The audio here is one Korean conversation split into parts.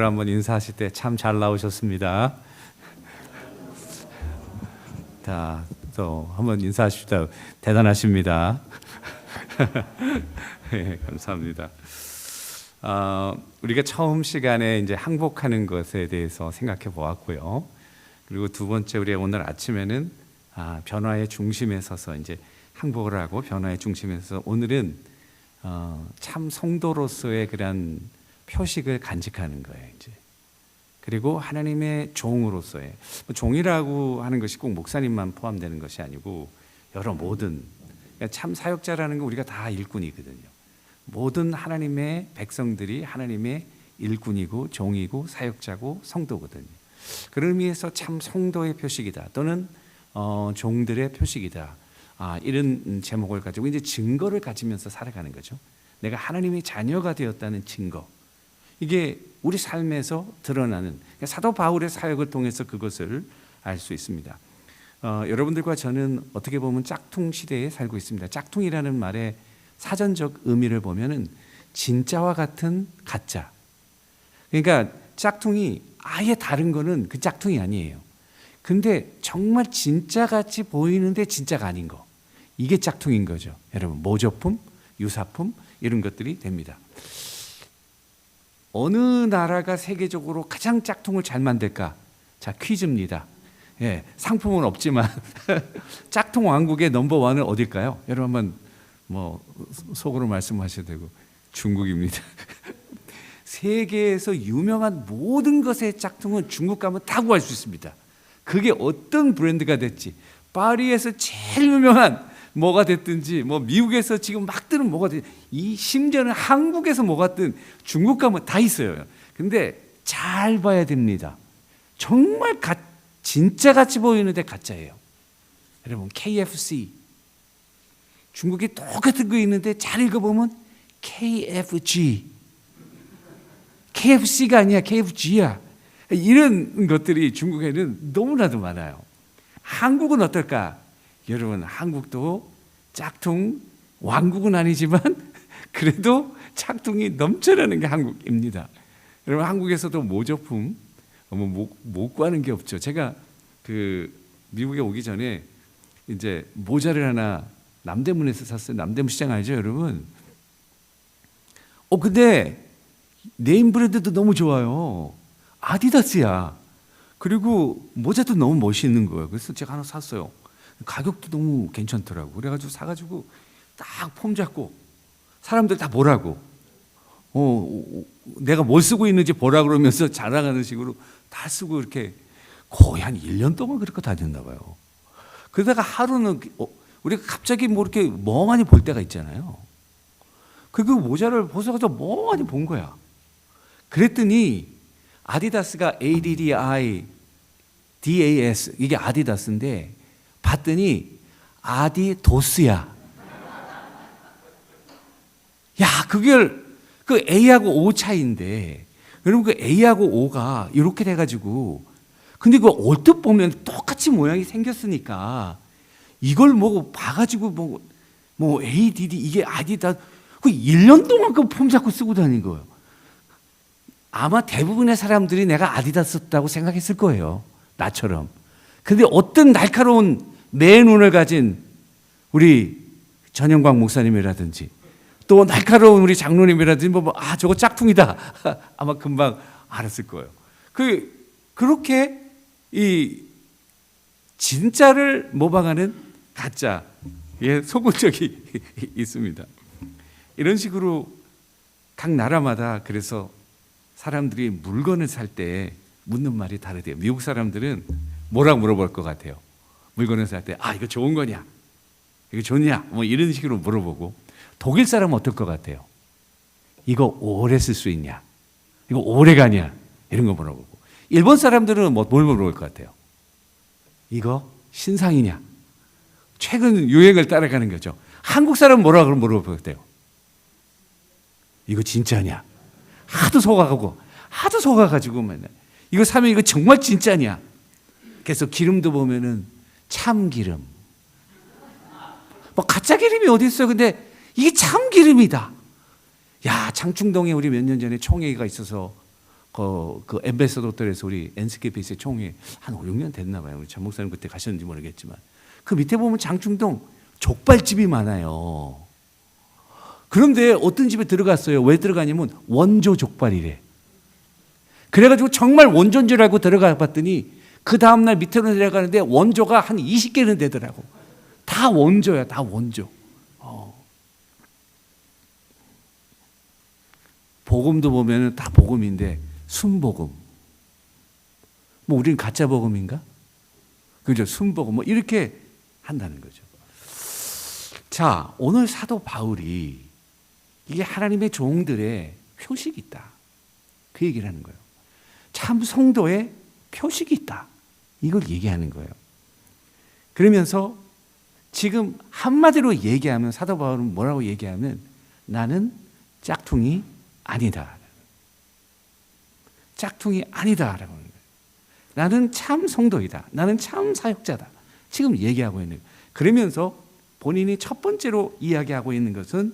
한번 인사하실 때 참 잘 나오셨습니다. 자, 또 한번 인사하십시다. 대단하십니다. 네, 감사합니다. 우리가 처음 시간에 이제 항복하는 것에 대해서 생각해 보았고요. 그리고 두 번째, 우리가 오늘 아침에는 변화의 중심에 서서 이제 항복을 하고 변화의 중심에 서서 오늘은 참 성도로서의 그런 표식을 간직하는 거예요. 이제 그리고 하나님의 종으로서의 종이라고 하는 것이 꼭 목사님만 포함되는 것이 아니고 여러 모든 참 사역자라는 건 우리가 다 일꾼이거든요. 모든 하나님의 백성들이 하나님의 일꾼이고 종이고 사역자고 성도거든요. 그런 의미에서 참 성도의 표식이다 또는 종들의 표식이다. 이런 제목을 가지고 이제 증거를 가지면서 살아가는 거죠. 내가 하나님의 자녀가 되었다는 증거. 이게 우리 삶에서 드러나는 사도 바울의 사역을 통해서 그것을 알 수 있습니다. 여러분들과 저는 어떻게 보면 짝퉁 시대에 살고 있습니다. 짝퉁이라는 말의 사전적 의미를 보면은 진짜와 같은 가짜. 그러니까 짝퉁이 아예 다른 거는 그 짝퉁이 아니에요. 근데 정말 진짜같이 보이는데 진짜가 아닌 거. 이게 짝퉁인 거죠. 여러분, 모조품, 유사품 이런 것들이 됩니다. 어느 나라가 세계적으로 가장 짝퉁을 잘 만들까? 자, 퀴즈입니다. 예, 상품은 없지만 짝퉁 왕국의 넘버원은 어딜까요? 여러분 한번 뭐 속으로 말씀하셔도 되고 중국입니다. 세계에서 유명한 모든 것의 짝퉁은 중국 가면 다 구할 수 있습니다. 그게 어떤 브랜드가 됐지, 파리에서 제일 유명한 뭐가 됐든지, 뭐 미국에서 지금 막 뜨는 뭐가 됐든지, 이 심지어는 한국에서 뭐가 뜬 중국 가면 다 있어요. 근데 잘 봐야 됩니다. 정말 진짜 같이 보이는데 가짜예요. 여러분, KFC 중국에 똑같은 거 있는데 잘 읽어보면 KFG, KFC가 아니야, KFG야. 이런 것들이 중국에는 너무나도 많아요. 한국은 어떨까? 여러분, 한국도 짝퉁 왕국은 아니지만 그래도 짝퉁이 넘쳐나는 게 한국입니다. 여러분, 한국에서도 모조품 못 구하는 게 없죠. 제가 그 미국에 오기 전에 이제 모자를 하나 남대문에서 샀어요. 남대문 시장 알죠, 여러분? 근데 네임 브랜드도 너무 좋아요. 아디다스야. 그리고 모자도 너무 멋있는 거예요. 그래서 제가 하나 샀어요. 가격도 너무 괜찮더라고. 그래가지고 사가지고 딱 폼 잡고 사람들 다 보라고, 내가 뭘 쓰고 있는지 보라 그러면서 자랑하는 식으로 다 쓰고 이렇게 거의 한 1년 동안 그렇게 다녔나 봐요. 그러다가 하루는 우리가 갑자기 뭐 이렇게 멍하니 볼 때가 있잖아요. 그 모자를 벗어가지고 멍하니 본 거야. 그랬더니 아디다스가 ADDIDAS 이게 아디다스인데 봤더니 아디도스야. 야, 그게 그 A하고 O 차이인데, 여러분, 그 A하고 O가 이렇게 돼가지고, 근데 그 얼핏 보면 똑같이 모양이 생겼으니까 이걸 뭐 봐가지고 뭐 ADD 이게 아디다스, 그 1년 동안 그 폼 잡고 쓰고 다닌 거예요. 아마 대부분의 사람들이 내가 아디다스 썼다고 생각했을 거예요, 나처럼. 근데 어떤 날카로운 내 눈을 가진 우리 전영광 목사님이라든지 또 날카로운 우리 장로님이라든지 저거 짝퉁이다 아마 금방 알았을 거예요. 그렇게 이 진짜를 모방하는 가짜의 속은 적이 있습니다. 이런 식으로 각 나라마다 그래서 사람들이 물건을 살 때 묻는 말이 다르대요. 미국 사람들은 뭐라고 물어볼 것 같아요? 물건을 살 때 이거 좋은 거냐? 이거 좋냐? 뭐 이런 식으로 물어보고, 독일 사람은 어떨 것 같아요? 이거 오래 쓸 수 있냐? 이거 오래 가냐? 이런 거 물어보고, 일본 사람들은 뭘 물어볼 것 같아요? 이거 신상이냐? 최근 유행을 따라가는 거죠. 한국 사람은 뭐라고 물어볼 것 같아요? 이거 진짜냐? 하도 속아가지고 맨날 이거 사면 이거 정말 진짜냐? 그래서 기름도 보면은 참기름, 뭐 가짜 기름이 어디 있어요? 근데 이게 참기름이다. 야, 장충동에 우리 몇 년 전에 총회가 있어서 그 엠베서더들에서 우리 NSKBS의 총회 한 5, 6년 됐나 봐요. 우리 전 목사님 그때 가셨는지 모르겠지만 그 밑에 보면 장충동 족발집이 많아요. 그런데 어떤 집에 들어갔어요. 왜 들어가냐면 원조 족발이래. 그래가지고 정말 원조인 줄 알고 들어가 봤더니 그 다음날 밑으로 내려가는데 원조가 한 20개는 되더라고. 다 원조야, 다 원조. 복음도 보면 다 복음인데 순복음. 뭐 우리는 가짜 복음인가? 그죠? 순복음. 뭐 이렇게 한다는 거죠. 자, 오늘 사도 바울이 이게 하나님의 종들의 표식이 있다. 그 얘기를 하는 거예요. 참 성도의 표식이 있다. 이걸 얘기하는 거예요. 그러면서 지금 한마디로 얘기하면 사도 바울은 뭐라고 얘기하면 나는 짝퉁이 아니다. 짝퉁이 아니다라고 하는 거예요. 나는 참 성도이다. 나는 참 사역자다. 지금 얘기하고 있는 거예요. 그러면서 본인이 첫 번째로 이야기하고 있는 것은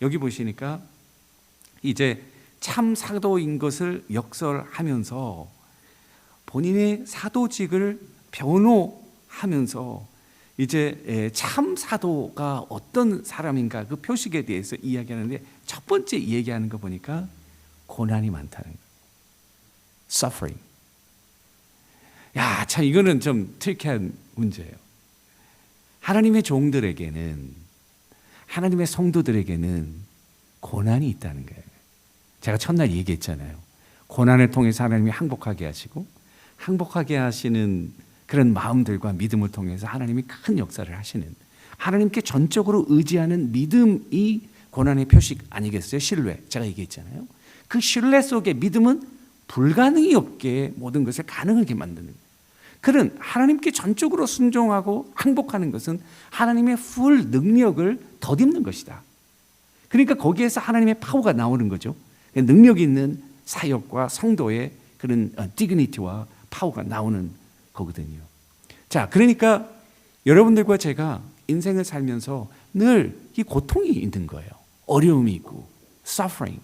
여기 보시니까 이제 참 사도인 것을 역설하면서 본인의 사도직을 변호하면서 이제 참 사도가 어떤 사람인가 그 표식에 대해서 이야기하는데 첫 번째 얘기하는 거 보니까 고난이 많다는 거예요. Suffering. 야, 참 이거는 좀 트리키한 문제예요. 하나님의 종들에게는 하나님의 성도들에게는 고난이 있다는 거예요. 제가 첫날 얘기했잖아요. 고난을 통해서 하나님이 항복하게 하시고 항복하게 하시는 그런 마음들과 믿음을 통해서 하나님이 큰 역사를 하시는 하나님께 전적으로 의지하는 믿음이 고난의 표식 아니겠어요? 신뢰. 제가 얘기했잖아요. 그 신뢰 속에 믿음은 불가능이 없게 모든 것을 가능하게 만드는 거예요. 그런 하나님께 전적으로 순종하고 항복하는 것은 하나님의 풀 능력을 덧입는 것이다. 그러니까 거기에서 하나님의 파워가 나오는 거죠. 능력 있는 사역과 성도의 그런 디그니티와 파워가 나오는 거거든요. 자, 그러니까 여러분들과 제가 인생을 살면서 늘 이 고통이 있는 거예요. 어려움이 있고 suffering.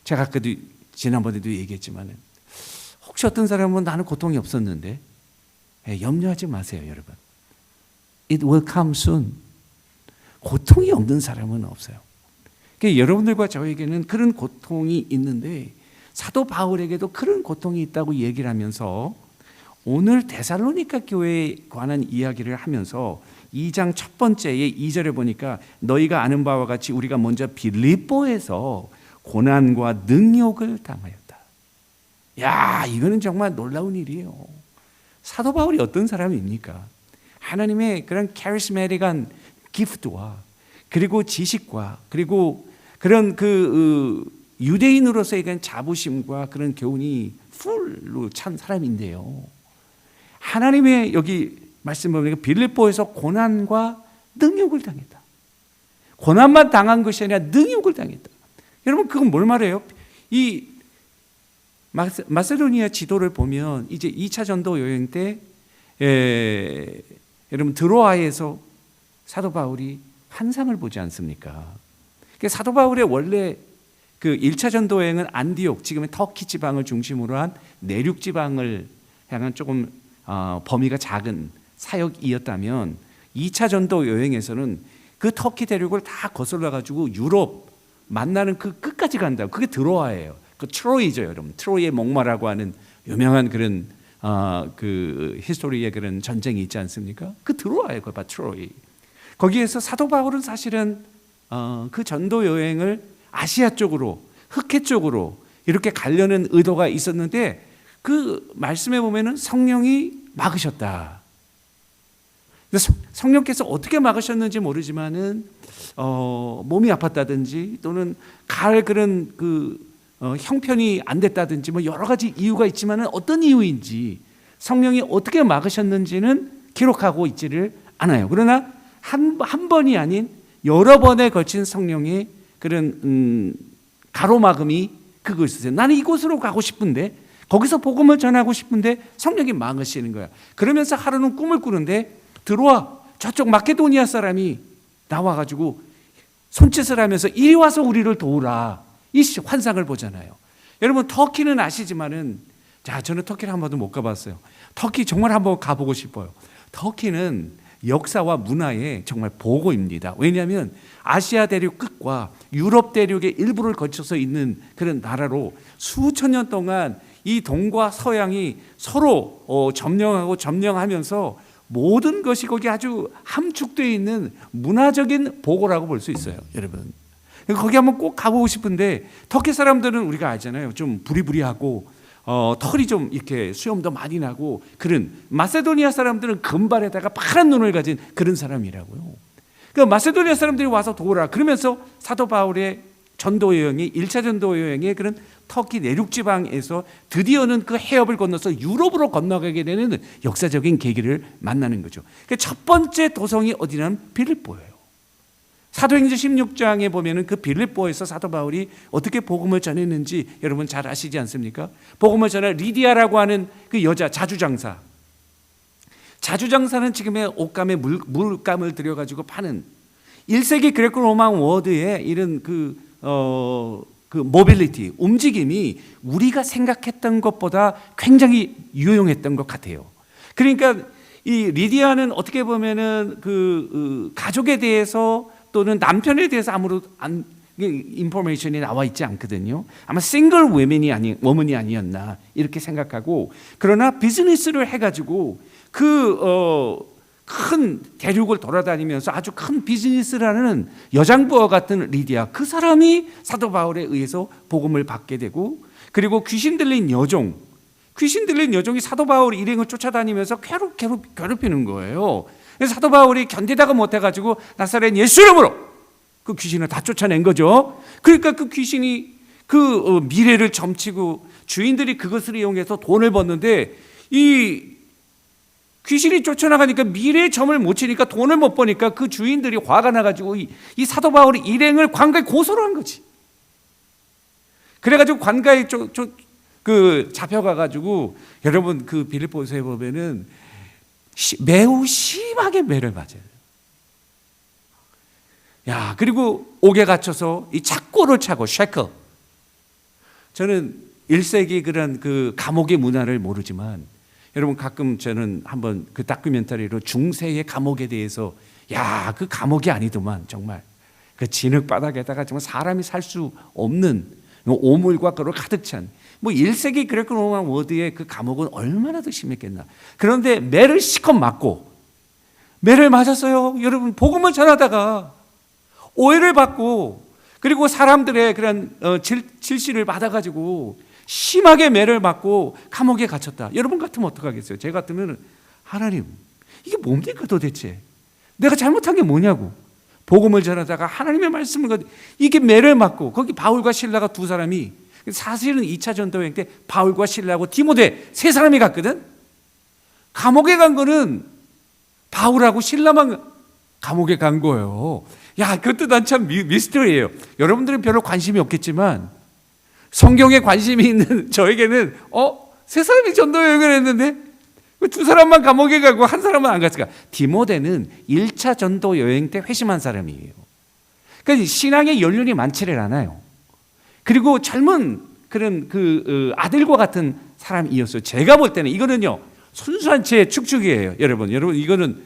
제가 아까도 지난번에도 얘기했지만 혹시 어떤 사람은 나는 고통이 없었는데 염려하지 마세요, 여러분. It will come soon. 고통이 없는 사람은 없어요. 그러니까 여러분들과 저에게는 그런 고통이 있는데 사도 바울에게도 그런 고통이 있다고 얘기를 하면서 오늘 데살로니가 교회에 관한 이야기를 하면서 2장 첫 번째의 2절에 보니까 너희가 아는 바와 같이 우리가 먼저 빌립보에서 고난과 능욕을 당하였다. 야, 이거는 정말 놀라운 일이에요. 사도 바울이 어떤 사람입니까? 하나님의 그런 카리스마틱한 기프트와 그리고 지식과 그리고 그런 유대인으로서의 그런 자부심과 그런 교훈이 풀로 찬 사람인데요. 하나님의 여기 말씀 보니까 빌립보에서 고난과 능욕을 당했다. 고난만 당한 것이 아니라 능욕을 당했다. 여러분 그건 뭘 말해요? 이 마세도니아 지도를 보면 이제 2차 전도 여행 때 여러분 드로아에서 사도 바울이 환상을 보지 않습니까? 사도 바울의 원래 그 1차 전도 여행은 안디옥, 지금의 터키 지방을 중심으로 한 내륙 지방을 향한 조금 범위가 작은 사역이었다면 2차 전도 여행에서는 그 터키 대륙을 다 거슬러 가지고 유럽 만나는 그 끝까지 간다. 그게 드로아예요. 그 트로이죠, 여러분. 트로이의 목마라고 하는 유명한 그런 그 히스토리의 그런 전쟁이 있지 않습니까? 그 드로아예요, 그 트로이. 거기에서 사도 바울은 사실은 그 전도 여행을 아시아 쪽으로, 흑해 쪽으로 이렇게 가려는 의도가 있었는데 그 말씀에 보면은 성령이 막으셨다. 성령께서 어떻게 막으셨는지 모르지만은 몸이 아팠다든지 또는 갈 그런 형편이 안 됐다든지 뭐 여러 가지 이유가 있지만은 어떤 이유인지 성령이 어떻게 막으셨는지는 기록하고 있지를 않아요. 그러나 한 번이 아닌 여러 번에 걸친 성령의 그런 가로막음이 그거 있었어요. 나는 이곳으로 가고 싶은데 거기서 복음을 전하고 싶은데 성령이 막으시는 거야. 그러면서 하루는 꿈을 꾸는데 들어와 저쪽 마케도니아 사람이 나와가지고 손짓을 하면서 이리 와서 우리를 도우라 이 환상을 보잖아요. 여러분 터키는 아시지만은, 자, 저는 터키를 한 번도 못 가봤어요. 터키 정말 한번 가보고 싶어요. 터키는 역사와 문화의 정말 보고입니다. 왜냐하면 아시아 대륙 끝과 유럽 대륙의 일부를 거쳐서 있는 그런 나라로 수천 년 동안 이 동과 서양이 서로 점령하고 점령하면서 모든 것이 거기 아주 함축되어 있는 문화적인 보고라고 볼 수 있어요, 여러분. 거기 한번 꼭 가보고 싶은데, 터키 사람들은 우리가 알잖아요. 좀 부리부리하고 털이 좀 이렇게 수염도 많이 나고, 그런 마세도니아 사람들은 금발에다가 파란 눈을 가진 그런 사람이라고요. 그 마세도니아 사람들이 와서 도우라 그러면서 사도 바울의 전도 여행이 1차 전도 여행의 그런 터키 내륙 지방에서 드디어는 그 해협을 건너서 유럽으로 건너가게 되는 역사적인 계기를 만나는 거죠. 첫 번째 도성이 어디냐면 빌립보예요. 사도행전 16장에 보면은 그 빌립보에서 사도 바울이 어떻게 복음을 전했는지 여러분 잘 아시지 않습니까? 복음을 전해 리디아라고 하는 그 여자 자주장사. 자주장사는 지금의 옷감에 물감을 들여가지고 파는 1세기 그레코 로마 워드의 이런 그 모빌리티, 움직임이 우리가 생각했던 것보다 굉장히 유용했던 것 같아요. 그러니까 이 리디아는 어떻게 보면은 그 가족에 대해서 또는 남편에 대해서 아무런 인포메이션이 나와 있지 않거든요. 아마 싱글 워먼이 아니었나 이렇게 생각하고, 그러나 비즈니스를 해가지고 큰 대륙을 돌아다니면서 아주 큰 비즈니스를 하는 여장부와 같은 리디아, 그 사람이 사도 바울에 의해서 복음을 받게 되고, 그리고 귀신 들린 여종이 사도 바울 일행을 쫓아다니면서 괴롭히는 거예요. 그래서 사도 바울이 견디다가 못해가지고 나사렛 예수 이름으로 그 귀신을 다 쫓아낸 거죠. 그러니까 그 귀신이 그 미래를 점치고 주인들이 그것을 이용해서 돈을 버는데, 이 귀신이 쫓아나가니까 미래의 점을 못 치니까 돈을 못 버니까 그 주인들이 화가 나가지고 이 사도 바울의 일행을 관가에 고소를 한 거지. 그래가지고 관가에 잡혀가가지고, 여러분 그 빌립보서에 보면은 매우 심하게 매를 맞아요. 야, 그리고 옥에 갇혀서 이 착고를 차고 쉐클. 저는 1세기 그런 그 감옥의 문화를 모르지만, 여러분 가끔 저는 한번 그 다큐멘터리로 중세의 감옥에 대해서, 야, 그 감옥이 아니더만 정말 그 진흙 바닥에다가 정말 사람이 살 수 없는 오물과 그로 가득 찬 1세기 그레코 로마 워드의 그 감옥은 얼마나 더 심했겠나. 그런데 매를 실컷 맞고, 매를 맞았어요. 여러분 복음을 전하다가 오해를 받고, 그리고 사람들의 그런 질시를 받아가지고 심하게 매를 맞고 감옥에 갇혔다. 여러분 같으면 어떡하겠어요? 제가 같으면, 하나님 이게 뭡니까 도대체? 내가 잘못한 게 뭐냐고. 복음을 전하다가 하나님의 말씀을, 이게 매를 맞고, 거기 바울과 실라가 두 사람이, 사실은 2차 전도 여행 때 바울과 실라하고 디모데 세 사람이 갔거든. 감옥에 간 거는 바울하고 실라만 감옥에 간 거예요. 야, 그것도 난 참 미스터리예요. 여러분들은 별로 관심이 없겠지만 성경에 관심이 있는 저에게는 세 사람이 전도 여행을 했는데 왜 두 사람만 감옥에 가고 한 사람은 안 갔을까? 디모데는 1차 전도 여행 때 회심한 사람이에요. 그러니까 신앙의 연륜이 많지를 않아요. 그리고 젊은 그런 아들과 같은 사람이었어요. 제가 볼 때는 이거는요 순수한 제 축축이에요. 여러분 이거는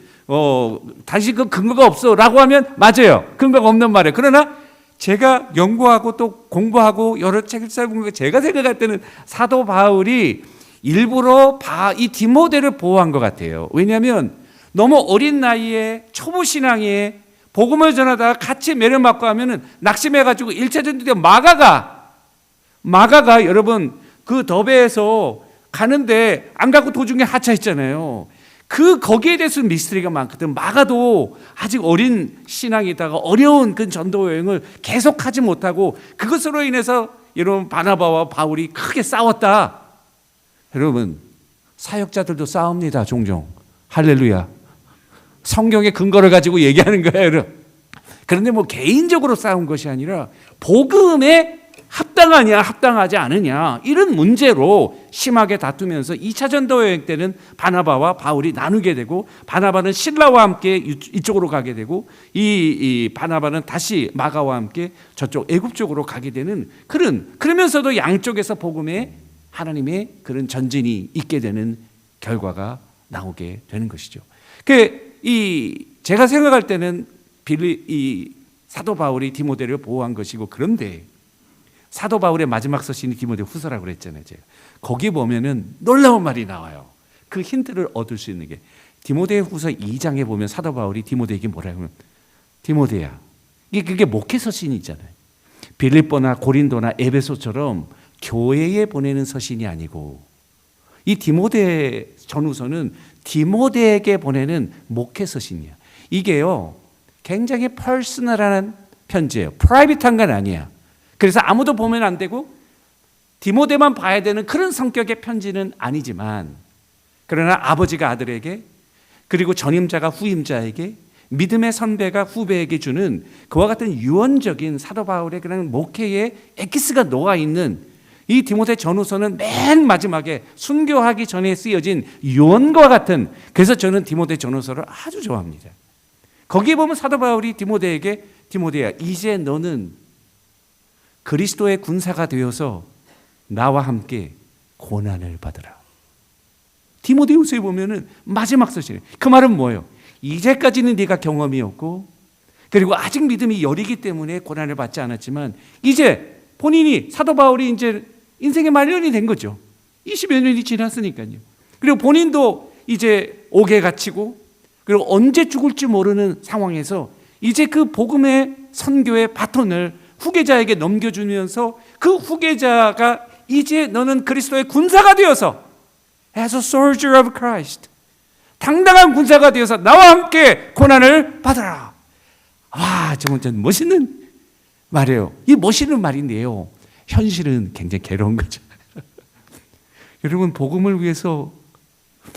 다시 그 근거가 없어라고 하면 맞아요. 근거가 없는 말이에요. 그러나 제가 연구하고 또 공부하고 여러 책을 써보니까 제가 생각할 때는 사도 바울이 일부러 이 디모데를 보호한 것 같아요. 왜냐하면 너무 어린 나이에 초보 신앙에 복음을 전하다가 같이 매를 맞고 하면은 낙심해가지고 1차 전도 때 마가가 여러분 그 더베에서 가는데 안 가고 도중에 하차했잖아요. 거기에 대해서 미스터리가 많거든. 마가도 아직 어린 신앙이다가 어려운 그 전도 여행을 계속하지 못하고 그것으로 인해서 여러분 바나바와 바울이 크게 싸웠다. 여러분 사역자들도 싸웁니다. 종종. 할렐루야. 성경의 근거를 가지고 얘기하는 거예요. 여러분. 그런데 개인적으로 싸운 것이 아니라 복음의 합당하냐 합당하지 않으냐 이런 문제로 심하게 다투면서 2차 전도 여행 때는 바나바와 바울이 나누게 되고, 바나바는 실라와 함께 이쪽으로 가게 되고, 이 바나바는 다시 마가와 함께 저쪽 애굽 쪽으로 가게 되는 그러면서도 양쪽에서 복음에 하나님의 그런 전진이 있게 되는 결과가 나오게 되는 것이죠. 제가 생각할 때는 이 사도 바울이 디모데를 보호한 것이고, 그런데 사도 바울의 마지막 서신이 디모데 후서라고 그랬잖아요. 제가 거기 보면은 놀라운 말이 나와요. 그 힌트를 얻을 수 있는 게 디모데 후서 2장에 보면 사도 바울이 디모데에게 뭐라고 하면, 디모데야, 그게 목회 서신이 있잖아요. 빌립보나 고린도나 에베소처럼 교회에 보내는 서신이 아니고, 이 디모데 전후서는 디모데에게 보내는 목회 서신이야. 이게요 굉장히 퍼스널한 편지예요. 프라이빗한 건 아니야. 그래서 아무도 보면 안 되고 디모데만 봐야 되는 그런 성격의 편지는 아니지만, 그러나 아버지가 아들에게, 그리고 전임자가 후임자에게, 믿음의 선배가 후배에게 주는 그와 같은 유언적인 사도 바울의 그런 목회의 엑기스가 녹아있는 이 디모데 전후서는 맨 마지막에 순교하기 전에 쓰여진 유언과 같은, 그래서 저는 디모데 전후서를 아주 좋아합니다. 거기에 보면 사도 바울이 디모데에게, 디모데야, 이제 너는 그리스도의 군사가 되어서 나와 함께 고난을 받으라. 디모데후서에 보면은 마지막 서신이에요. 그 말은 뭐예요? 이제까지는 네가 경험이 없고, 그리고 아직 믿음이 여리기 때문에 고난을 받지 않았지만, 이제 본인이, 사도 바울이 이제 인생의 말년이 된 거죠. 20여 년이 지났으니까요. 그리고 본인도 이제 옥에 갇히고, 그리고 언제 죽을지 모르는 상황에서 이제 그 복음의 선교의 바톤을 후계자에게 넘겨주면서, 그 후계자가 이제 너는 그리스도의 군사가 되어서 as a soldier of Christ, 당당한 군사가 되어서 나와 함께 고난을 받아라. 와, 정말 멋있는 말이에요. 이 멋있는 말인데요, 현실은 굉장히 괴로운 거죠. 여러분, 복음을 위해서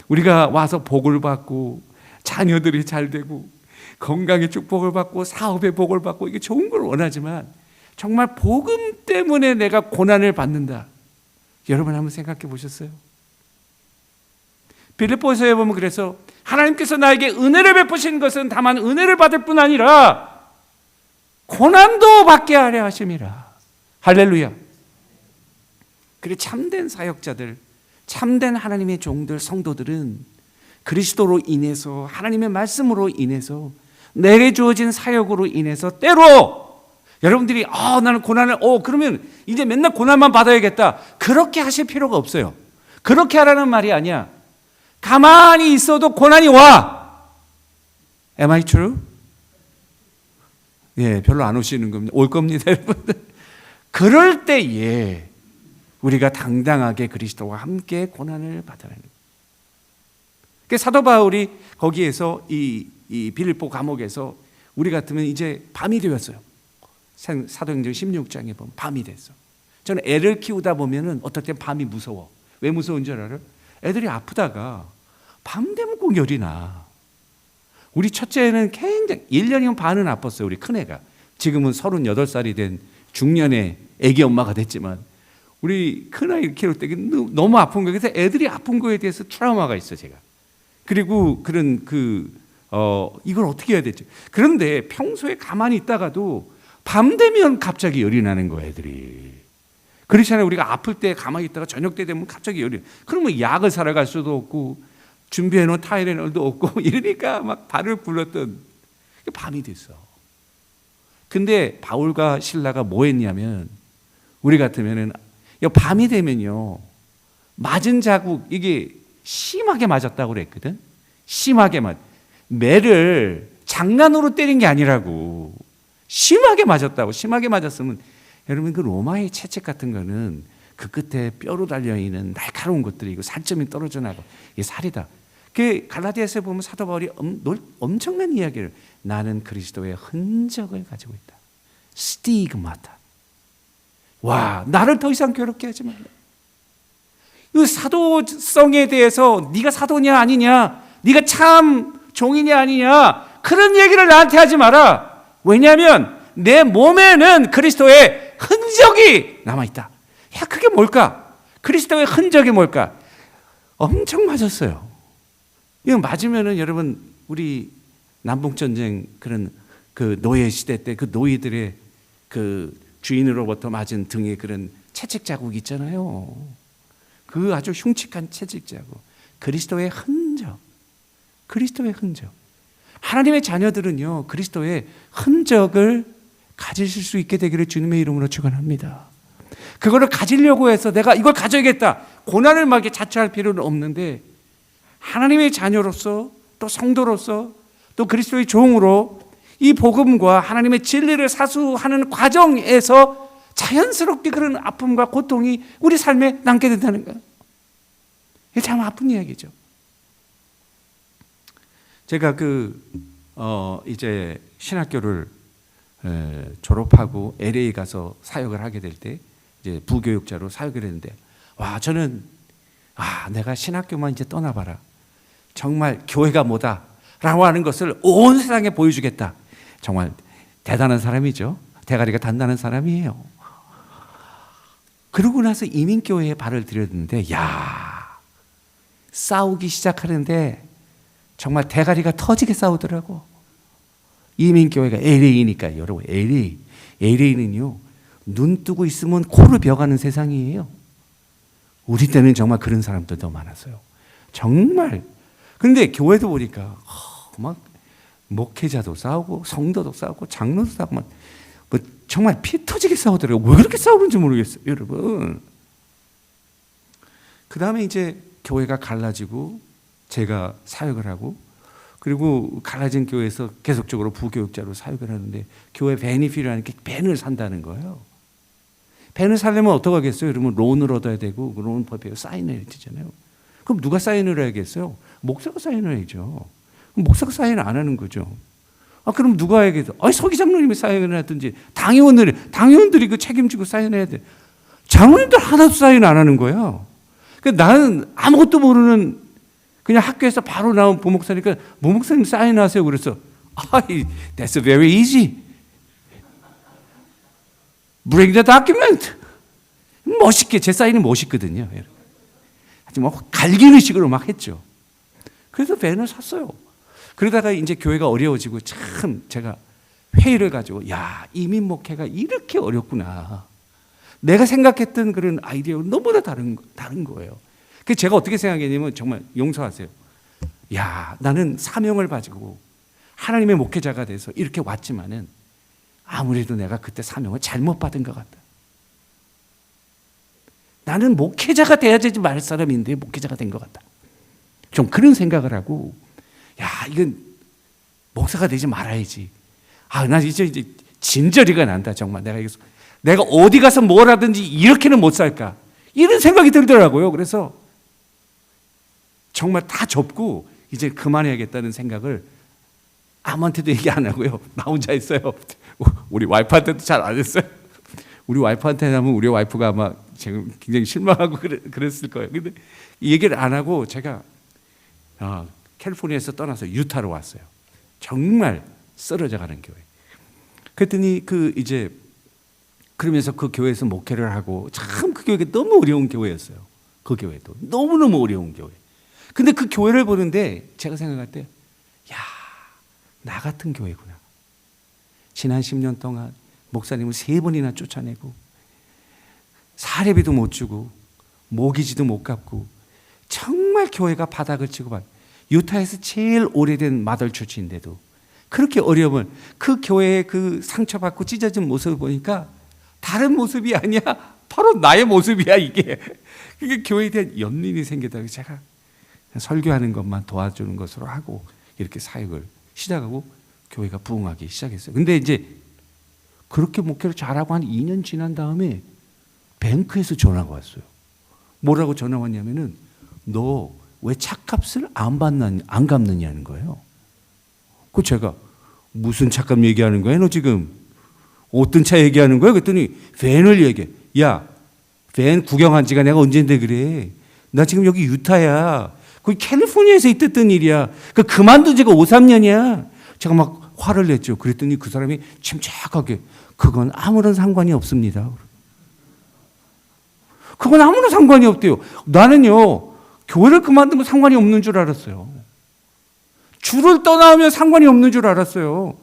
우리가 와서 복을 받고, 자녀들이 잘 되고, 건강의 축복을 받고, 사업의 복을 받고, 이게 좋은 걸 원하지만, 정말 복음 때문에 내가 고난을 받는다. 여러분 한번 생각해 보셨어요? 빌립보서에 보면 그래서 하나님께서 나에게 은혜를 베푸신 것은 다만 은혜를 받을 뿐 아니라 고난도 받게 하려 하심이라. 할렐루야. 그리고 참된 사역자들, 참된 하나님의 종들, 성도들은 그리스도로 인해서, 하나님의 말씀으로 인해서, 내게 주어진 사역으로 인해서 때로 여러분들이 나는 고난을 그러면 이제 맨날 고난만 받아야겠다, 그렇게 하실 필요가 없어요. 그렇게 하라는 말이 아니야. 가만히 있어도 고난이 와. Am I true? 예, 별로 안 오시는 겁니다. 올 겁니다, 여러분들. 그럴 때에 우리가 당당하게 그리스도와 함께 고난을 받아라는 거예요. 사도 바울이 거기에서 이 빌립보 감옥에서, 우리 같으면 이제 밤이 되었어요. 사도행전 16장에 보면 밤이 됐어. 저는 애를 키우다 보면은 어떨 땐 밤이 무서워. 왜 무서운 줄 알아요? 애들이 아프다가 밤 되면 꼭 열이 나. 우리 첫째는 굉장히 1년이면 반은 아팠어요. 우리 큰애가. 지금은 38살이 된 중년의 애기 엄마가 됐지만, 우리 큰아이 키울 때 너무 아픈 거예요. 그래서 애들이 아픈 거에 대해서 트라우마가 있어, 제가. 그리고 이걸 어떻게 해야 되지? 그런데 평소에 가만히 있다가도 밤 되면 갑자기 열이 나는 거예요, 애들이. 그렇잖아요. 우리가 아플 때 가만히 있다가 저녁 때 되면 갑자기 열이. 그러면 약을 사러 갈 수도 없고, 준비해 놓은 타이레놀도 없고, 이러니까 막 발을 굴렀던 밤이 됐어. 근데 바울과 실라가 뭐 했냐면, 우리 같으면은 밤이 되면요, 맞은 자국, 이게 심하게 맞았다고 그랬거든. 심하게 매를 장난으로 때린 게 아니라고. 심하게 맞았다고. 심하게 맞았으면, 여러분, 그 로마의 채찍 같은 거는 그 끝에 뼈로 달려있는 날카로운 것들이고 살점이 떨어져 나고, 이게 살이다. 그 갈라디아서에 보면 사도 바울이 엄청난 이야기를, 나는 그리스도의 흔적을 가지고 있다. 스티그마타. 와, 나를 더 이상 괴롭게 하지 말라. 이 사도성에 대해서 네가 사도냐 아니냐, 네가 참 종이냐 아니냐, 그런 얘기를 나한테 하지 마라. 왜냐하면 내 몸에는 그리스도의 흔적이 남아있다. 야, 그게 뭘까? 그리스도의 흔적이 뭘까? 엄청 맞았어요. 이거 맞으면은 여러분, 우리 남북전쟁 그런 그 노예 시대 때 그 노예들의 그 주인으로부터 맞은 등에 그런 채찍 자국 있잖아요. 그 아주 흉측한 채찍 자국. 그리스도의 흔적. 그리스도의 흔적. 하나님의 자녀들은요, 그리스도의 흔적을 가지실 수 있게 되기를 주님의 이름으로 축원합니다. 그거를 가지려고 해서 내가 이걸 가져야겠다, 고난을 막 자처할 필요는 없는데, 하나님의 자녀로서 또 성도로서 또 그리스도의 종으로 이 복음과 하나님의 진리를 사수하는 과정에서 자연스럽게 그런 아픔과 고통이 우리 삶에 남게 된다는 거예요. 이게 참 아픈 이야기죠. 제가 이제 신학교를 졸업하고 LA 가서 사역을 하게 될 때 이제 부교육자로 사역을 했는데, 와, 저는 내가 신학교만 이제 떠나봐라, 정말 교회가 뭐다라고 하는 것을 온 세상에 보여주겠다. 정말 대단한 사람이죠. 대가리가 단단한 사람이에요. 그러고 나서 이민교회에 발을 들였는데, 야, 싸우기 시작하는데 정말 대가리가 터지게 싸우더라고. 이민교회가 LA니까 여러분, LA는요 눈 뜨고 있으면 코를 벼가는 세상이에요. 우리 때는 정말 그런 사람들도 많았어요. 정말. 그런데 교회도 보니까 막 목회자도 싸우고 성도도 싸우고 장로도 싸우고 막 뭐 정말 피 터지게 싸우더라고요. 왜 그렇게 싸우는지 모르겠어요, 여러분. 그 다음에 이제 교회가 갈라지고 제가 사역을 하고, 그리고 갈라진 교회에서 계속적으로 부교육자로 사역을 하는데, 교회 밴이 필요하니까 밴을 산다는 거예요. 밴을 사려면 어떻게 하겠어요? 여러분, 론을 얻어야 되고, 론 법에 사인을 해야 되잖아요. 그럼 누가 사인을 해야겠어요? 목사가 사인을 해야죠. 목사가 사인을 안 하는 거죠. 그럼 누가 해야겠어요? 서기 장로님이 사인을 하든지, 당의원들이 그 책임지고 사인해야 돼. 장로님들 하나도 사인 안 하는 거예요. 나는 아무것도 모르는 그냥 학교에서 바로 나온 부목사니까, 부목사님 사인하세요. 그래서 that's very easy. Bring the document. 멋있게, 제 사인은 멋있거든요. 하지만 갈기는 식으로 막 했죠. 그래서 밴을 샀어요. 그러다가 이제 교회가 어려워지고, 참 제가 회의를 가지고, 야, 이민 목회가 이렇게 어렵구나. 내가 생각했던 그런 아이디어가 너무나 다른 거예요. 그래서 제가 어떻게 생각했냐면, 정말 용서하세요. 야, 나는 사명을 가지고 하나님의 목회자가 돼서 이렇게 왔지만은 아무래도 내가 그때 사명을 잘못 받은 것 같다. 나는 목회자가 돼야 되지 말 사람인데 목회자가 된 것 같다. 좀 그런 생각을 하고, 야, 이건 목사가 되지 말아야지. 나 이제 진저리가 난다. 정말 내가 어디 가서 뭘 하든지 이렇게는 못 살까, 이런 생각이 들더라고요. 그래서 정말 다 접고 이제 그만해야겠다는 생각을 아무한테도 얘기 안 하고요, 나 혼자 했어요. 우리 와이프한테도 잘 안 했어요. 우리 와이프한테 하면 우리 와이프가 아마 지금 굉장히 실망하고 그랬을 거예요. 근데 이 얘기를 안 하고 제가 캘리포니아에서 떠나서 유타로 왔어요. 정말 쓰러져 가는 교회. 그랬더니 이제 그러면서 그 교회에서 목회를 하고, 참 그 교회가 너무 어려운 교회였어요. 그 교회도 너무너무 어려운 교회. 근데 그 교회를 보는데 제가 생각할 때, 야, 나 같은 교회구나. 지난 10년 동안 목사님을 3번이나 쫓아내고, 사례비도 못 주고, 모기지도 못 갚고, 정말 교회가 바닥을 치고 봐. 유타에서 제일 오래된 마덜처치인데도 그렇게 어려움을, 그 교회의 그 상처받고 찢어진 모습을 보니까 다른 모습이 아니야, 바로 나의 모습이야 이게. 그게 교회에 대한 연민이 생기다가 제가 설교하는 것만 도와주는 것으로 하고 이렇게 사역을 시작하고 교회가 부흥하기 시작했어요. 근데 이제 그렇게 목회를 잘하고 한 2년 지난 다음에 뱅크에서 전화가 왔어요. 뭐라고 전화 왔냐면은, 너 왜 차값을 안 갚느냐는 거예요. 그 제가, 무슨 차값 얘기하는 거야 너 지금? 어떤 차 얘기하는 거야? 그랬더니 밴을 얘기해. 야, 밴 구경한 지가 내가 언젠데 그래. 나 지금 여기 유타야. 거기 캘리포니아에서 있었던 일이야. 그만둔 지가 5, 3년이야. 제가 막 화를 냈죠. 그랬더니 그 사람이 침착하게, 그건 아무런 상관이 없습니다. 그건 아무런 상관이 없대요. 나는요, 교회를 그만두면 상관이 없는 줄 알았어요. 주를 떠나면 상관이 없는 줄 알았어요.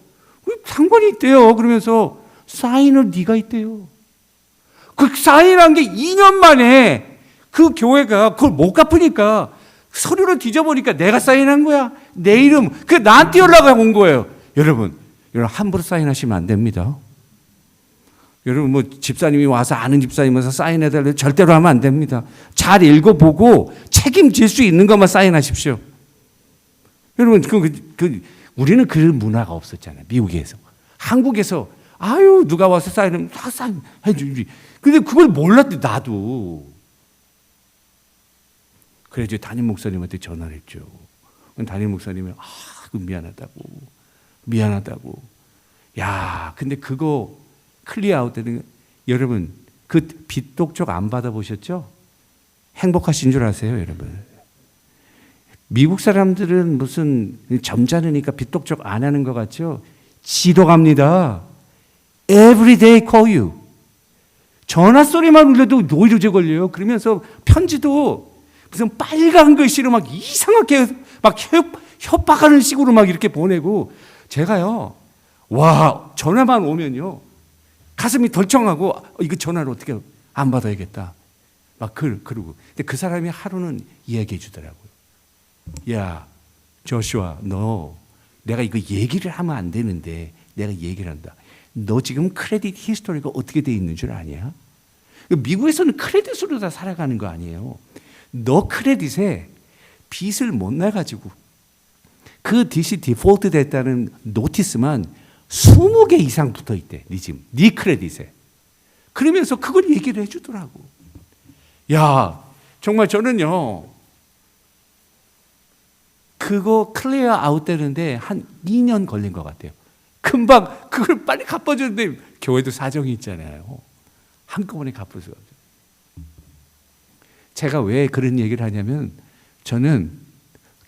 상관이 있대요. 그러면서 사인을 네가 있대요. 그 사인한 게 2년 만에 그 교회가 그걸 못 갚으니까 서류를 뒤져보니까 내가 사인한 거야. 내 이름. 그 나한테 연락이 온 거예요. 여러분 함부로 사인하시면 안 됩니다. 여러분 뭐 집사님이 와서 아는 집사님 와서 사인해달래요. 절대로 하면 안 됩니다. 잘 읽어보고 책임질 수 있는 것만 사인하십시오. 여러분 우리는 그런 문화가 없었잖아요. 미국에서. 한국에서 아유 누가 와서 사인하면 다 사인해 주지. 근데 그걸 몰랐대 나도. 그래서 담임 목사님한테 전화를 했죠. 담임 목사님이 미안하다고. 야 근데 그거 클리어아웃 되는 여러분 그 빚독촉 안 받아보셨죠? 행복하신 줄 아세요 여러분? 미국 사람들은 무슨 점잖으니까 빚독촉 안 하는 것 같죠? 지도 갑니다. Every day call you. 전화 소리만 울려도 노이로제 걸려요. 그러면서 편지도 무슨 빨간 글씨로 막 이상하게 막 협박하는 식으로 막 이렇게 보내고 제가요. 와 전화만 오면요. 가슴이 덜청하고 이거 전화를 어떻게 안 받아야겠다. 막 그러고. 근데 그 사람이 하루는 이야기해 주더라고요. 야, 조슈아, 너 내가 이거 얘기를 하면 안 되는데 내가 얘기를 한다. 너 지금 크레딧 히스토리가 어떻게 돼 있는 줄 아냐? 미국에서는 크레딧으로 다 살아가는 거 아니에요. 너 크레딧에 빚을 못 내가지고 그 빚이 디폴트 됐다는 노티스만 20개 이상 붙어 있대. 네 크레딧에. 그러면서 그걸 얘기를 해주더라고. 야, 정말 저는요. 그거 클리어 아웃 되는데 한 2년 걸린 것 같아요. 금방 그걸 빨리 갚아주는데 교회도 사정이 있잖아요. 한꺼번에 갚을 수가 없어요. 제가 왜 그런 얘기를 하냐면 저는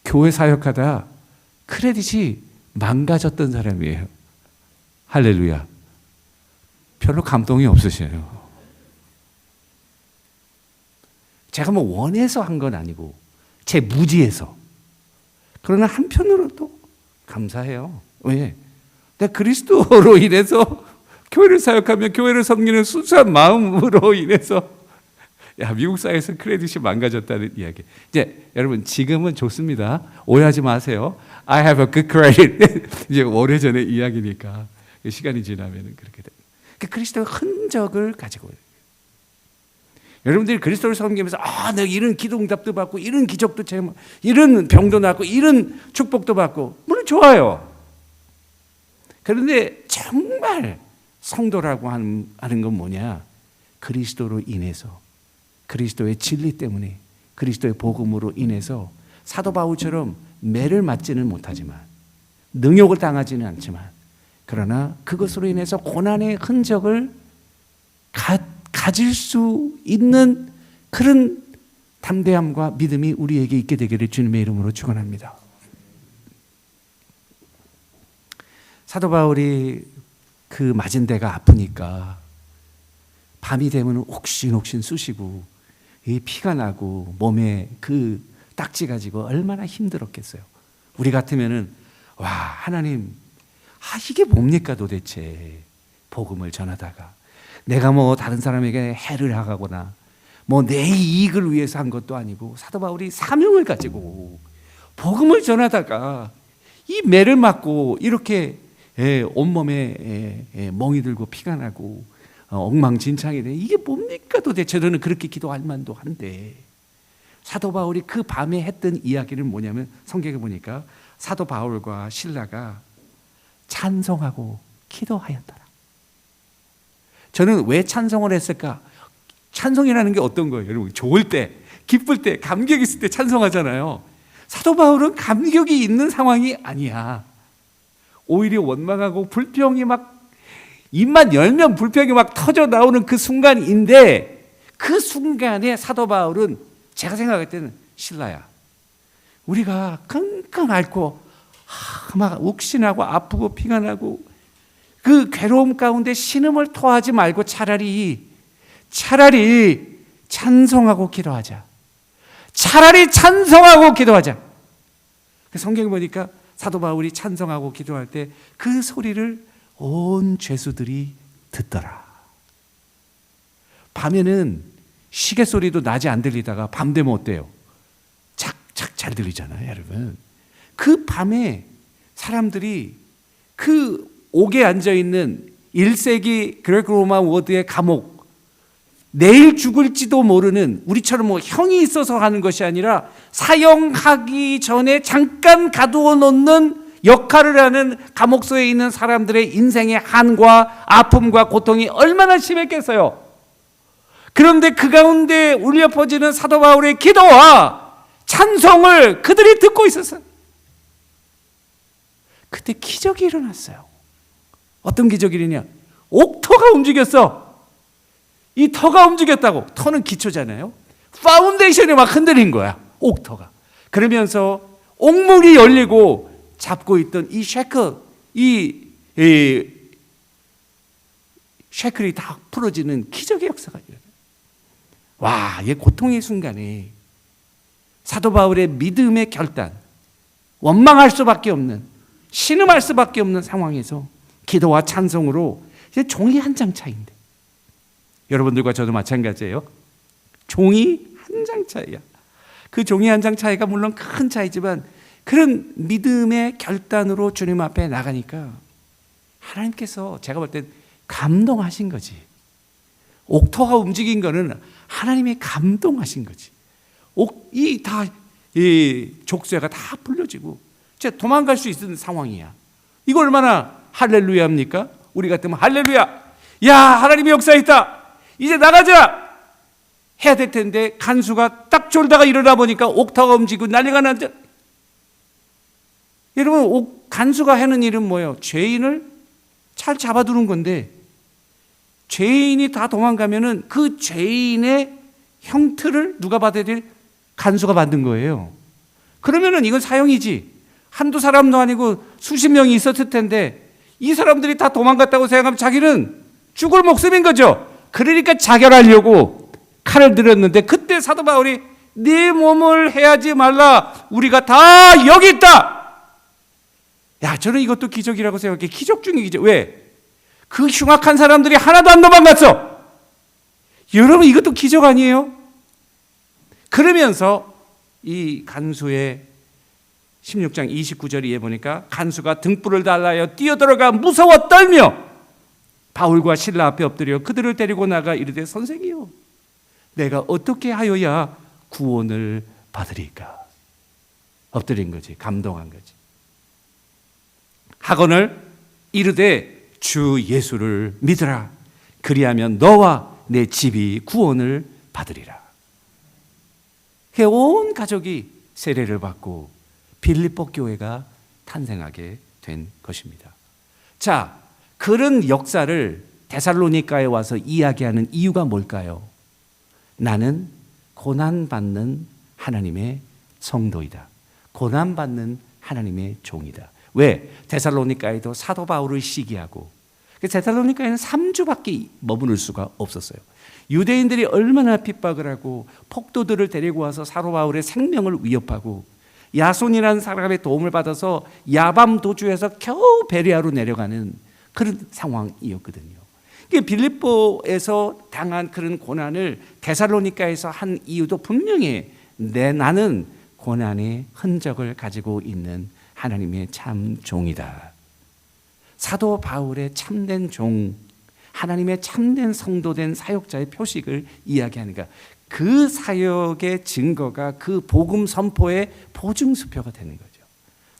교회 사역하다 크레딧이 망가졌던 사람이에요. 할렐루야. 별로 감동이 없으셔요. 제가 뭐 원해서 한 건 아니고 제 무지에서. 그러나 한편으로 또 감사해요. 왜? 내가 그리스도로 인해서 교회를 사역하며 교회를 섬기는 순수한 마음으로 인해서 미국 사회에서 크레딧이 망가졌다는 이야기. 이제 여러분 지금은 좋습니다. 오해하지 마세요. I have a good credit. 이제 오래전의 이야기니까 시간이 지나면 그렇게 됩니다. 그리스도의 흔적을 가지고 여러분들이 그리스도를 섬기면서 내가 이런 기도 응답도 받고 이런 기적도 체험, 이런 병도 낫고 이런 축복도 받고 물론 좋아요. 그런데 정말 성도라고 하는 건 뭐냐? 그리스도로 인해서 그리스도의 진리 때문에 그리스도의 복음으로 인해서 사도 바울처럼 매를 맞지는 못하지만 능욕을 당하지는 않지만 그러나 그것으로 인해서 고난의 흔적을 가질 수 있는 그런 담대함과 믿음이 우리에게 있게 되기를 주님의 이름으로 축원합니다. 사도 바울이 그 맞은 데가 아프니까 밤이 되면 옥신옥신 쑤시고 이 피가 나고 몸에 그 딱지 가지고 얼마나 힘들었겠어요. 우리 같으면은 와 하나님 이게 뭡니까 도대체 복음을 전하다가 내가 뭐 다른 사람에게 해를 하거나 뭐 내 이익을 위해서 한 것도 아니고 사도 바울이 사명을 가지고 복음을 전하다가 이 매를 맞고 이렇게 온몸에 멍이 들고 피가 나고 엉망진창이 돼. 이게 뭡니까 도대체. 저는 그렇게 기도할 만도 한데 사도 바울이 그 밤에 했던 이야기는 뭐냐면 성경에 보니까 사도 바울과 실라가 찬송하고 기도하였더라. 저는 왜 찬송을 했을까? 찬송이라는 게 어떤 거예요? 여러분 좋을 때, 기쁠 때, 감격이 있을 때 찬송하잖아요. 사도 바울은 감격이 있는 상황이 아니야. 오히려 원망하고 불평이 막 입만 열면 불평이 막 터져 나오는 그 순간인데 그 순간에 사도 바울은 제가 생각할 때는 실라야. 우리가 끙끙 앓고 막 욱신하고 아프고 피가 나고 그 괴로움 가운데 신음을 토하지 말고 차라리 찬송하고 기도하자. 차라리 찬송하고 기도하자. 성경에 보니까 사도 바울이 찬송하고 기도할 때 그 소리를 온 죄수들이 듣더라. 밤에는 시계 소리도 낮에 안 들리다가 밤 되면 어때요? 착착 잘 들리잖아요, 여러분. 그 밤에 사람들이 그 옥에 앉아 있는 1세기 그레고 로마 워드의 감옥, 내일 죽을지도 모르는, 우리처럼 뭐 형이 있어서 하는 것이 아니라 사형하기 전에 잠깐 가두어 놓는 역할을 하는 감옥소에 있는 사람들의 인생의 한과 아픔과 고통이 얼마나 심했겠어요. 그런데 그 가운데 울려 퍼지는 사도 바울의 기도와 찬송을 그들이 듣고 있었어요. 그때 기적이 일어났어요. 어떤 기적이 일어나냐? 옥터가 움직였어. 이 터가 움직였다고. 터는 기초잖아요. 파운데이션이 막 흔들린 거야, 옥터가. 그러면서 옥문이 열리고 잡고 있던 이 쉐클, 이 쉐클이 다 풀어지는 기적의 역사가 일어나요. 와, 이 고통의 순간에 사도 바울의 믿음의 결단, 원망할 수밖에 없는, 신음할 수밖에 없는 상황에서 기도와 찬송으로 이제 종이 한 장 차이인데, 여러분들과 저도 마찬가지예요. 종이 한 장 차이야. 그 종이 한 장 차이가 물론 큰 차이지만 그런 믿음의 결단으로 주님 앞에 나가니까 하나님께서 제가 볼 때 감동하신 거지. 옥터가 움직인 거는 하나님이 감동하신 거지. 이 족쇄가 다 풀려지고 이제 도망갈 수 있는 상황이야. 이거 얼마나 할렐루야입니까? 우리 같으면 할렐루야. 야, 하나님이 역사했다. 이제 나가자 해야 될 텐데 간수가 딱 졸다가 일어나 보니까 옥터가 움직이고 난리가 났죠. 여러분, 간수가 하는 일은 뭐예요? 죄인을 잘 잡아두는 건데, 죄인이 다 도망가면은 그 죄인의 형틀을 누가 받아야 될? 간수가 만든 거예요. 그러면은 이건 사형이지. 한두 사람도 아니고 수십 명이 있었을 텐데 이 사람들이 다 도망갔다고 생각하면 자기는 죽을 목숨인 거죠. 그러니까 자결하려고 칼을 들었는데 그때 사도 바울이 네 몸을 해하지 말라. 우리가 다 여기 있다. 야, 저는 이것도 기적이라고 생각해. 기적 중에 기적. 왜? 그 흉악한 사람들이 하나도 안 도망갔어. 여러분, 이것도 기적 아니에요? 그러면서 이 간수의 16장 29절에 보니까 간수가 등불을 달라여 뛰어들어가 무서워 떨며 바울과 실라 앞에 엎드려 그들을 데리고 나가 이르되 선생이요, 내가 어떻게 하여야 구원을 받으리까? 엎드린 거지. 감동한 거지. 학원을 이르되 주 예수를 믿으라. 그리하면 너와 내 집이 구원을 받으리라. 온 가족이 세례를 받고 빌립보 교회가 탄생하게 된 것입니다. 자, 그런 역사를 데살로니가에 와서 이야기하는 이유가 뭘까요? 나는 고난받는 하나님의 성도이다. 고난받는 하나님의 종이다. 왜? 데살로니가에도 사도 바울을 시기하고, 데살로니가에는 3주밖에 머무를 수가 없었어요. 유대인들이 얼마나 핍박을 하고 폭도들을 데리고 와서 사도 바울의 생명을 위협하고, 야손이라는 사람의 도움을 받아서 야밤 도주해서 겨우 베레아로 내려가는 그런 상황이었거든요. 빌립보에서 당한 그런 고난을 데살로니가에서 한 이유도 분명히 나는 고난의 흔적을 가지고 있는 하나님의 참 종이다. 사도 바울의 참된 종, 하나님의 참된 성도된 사역자의 표식을 이야기하니까 그 사역의 증거가 그 복음 선포의 보증수표가 되는 거죠.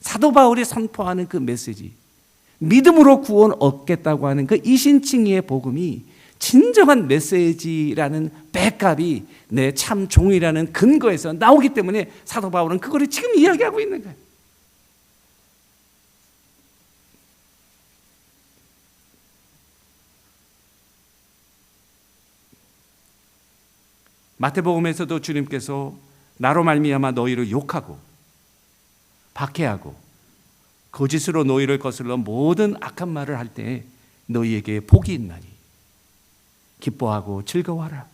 사도 바울이 선포하는 그 메시지, 믿음으로 구원 얻겠다고 하는 그 이신칭의의 복음이 진정한 메시지라는 백값이 내 참 종이라는 근거에서 나오기 때문에 사도 바울은 그거를 지금 이야기하고 있는 거예요. 마태복음에서도 주님께서 나로 말미암아 너희를 욕하고 박해하고 거짓으로 너희를 거슬러 모든 악한 말을 할 때 너희에게 복이 있나니 기뻐하고 즐거워하라.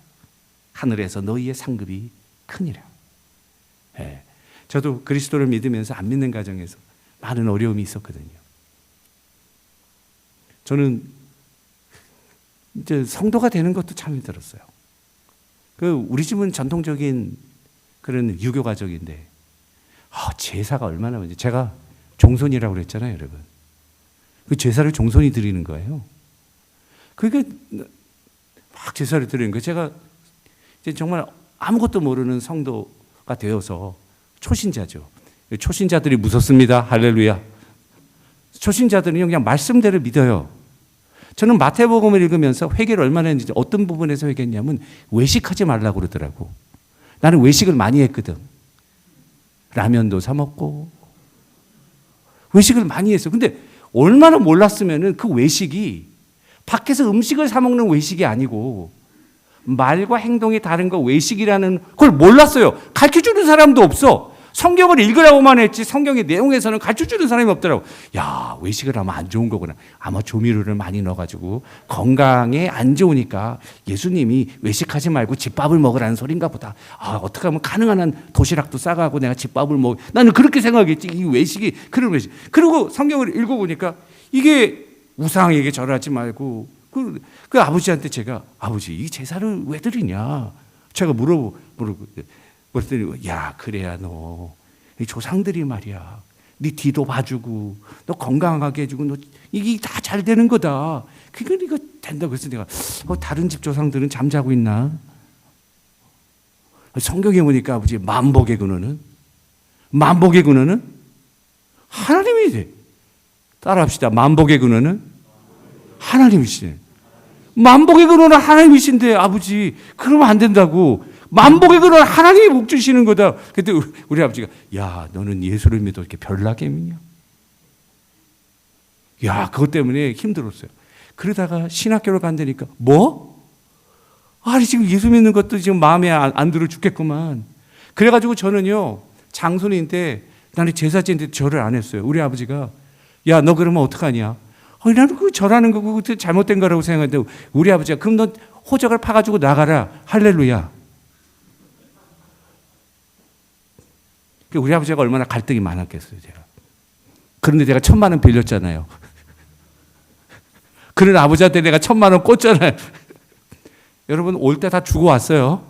하늘에서 너희의 상급이 크니라. 예. 저도 그리스도를 믿으면서 안 믿는 가정에서 많은 어려움이 있었거든요. 저는 이제 성도가 되는 것도 참 힘들었어요. 우리 집은 전통적인 그런 유교 가족인데 제사가 얼마나 많은지. 제가 종손이라고 그랬잖아요, 여러분. 그 제사를 종손이 드리는 거예요. 그러니까 막 제사를 드리는 거예요. 제가 이제 정말 아무것도 모르는 성도가 되어서 초신자죠. 초신자들이 무섭습니다. 할렐루야. 초신자들은 그냥 말씀대로 믿어요. 저는 마태복음을 읽으면서 회개를 얼마나 했는지 어떤 부분에서 회개했냐면 외식하지 말라고 그러더라고. 나는 외식을 많이 했거든. 라면도 사 먹고 외식을 많이 했어. 근데 얼마나 몰랐으면은 그 외식이 밖에서 음식을 사 먹는 외식이 아니고 말과 행동이 다른 거 외식이라는 걸 몰랐어요. 가르쳐주는 사람도 없어. 성경을 읽으라고만 했지 성경의 내용에서는 가르쳐주는 사람이 없더라고. 야, 외식을 하면 안 좋은 거구나. 아마 조미료를 많이 넣어가지고 건강에 안 좋으니까 예수님이 외식하지 말고 집밥을 먹으라는 소린가 보다. 어떻게 하면 가능한 한 도시락도 싸가고 내가 집밥을 먹. 나는 그렇게 생각했지. 이 외식이 그런 외식. 그리고 성경을 읽어보니까 이게 우상에게 절하지 말고 그 아버지한테 제가 아버지 이 제사를 왜 드리냐 제가 물었더니 야 그래야 너 이 조상들이 말이야 네 뒤도 봐주고 너 건강하게 해주고 너 이게 다 잘 되는 거다. 그러니까 된다. 그래서 내가 다른 집 조상들은 잠자고 있나? 성경에 보니까 아버지 만복의 근원은 하나님이지. 따라합시다. 만복의 근원은 하나님이시네. 만복의 근원은 하나님이신데 아버지 그러면 안 된다고. 만복의 근원 하나님이 복 주시는 거다. 그때 우리 아버지가 야 너는 예수를 믿어 이렇게 별나게 믿냐? 야 그것 때문에 힘들었어요. 그러다가 신학교를 간다니까 뭐? 아니 지금 예수 믿는 것도 지금 마음에 안 들어 죽겠구만. 그래가지고 저는요 장손인데 나는 제사지인데 절을 안 했어요. 우리 아버지가 야 너 그러면 어떡하냐? 나는 그 절하는 거 그거 잘못된 거라고 생각했는데 우리 아버지가 그럼 너 호적을 파가지고 나가라. 할렐루야. 우리 아버지가 얼마나 갈등이 많았겠어요, 제가. 그런데 내가 1,000만 원 빌렸잖아요. 그런 아버지한테 내가 1,000만 원 꽂잖아요. 여러분, 올 때 다 주고 왔어요.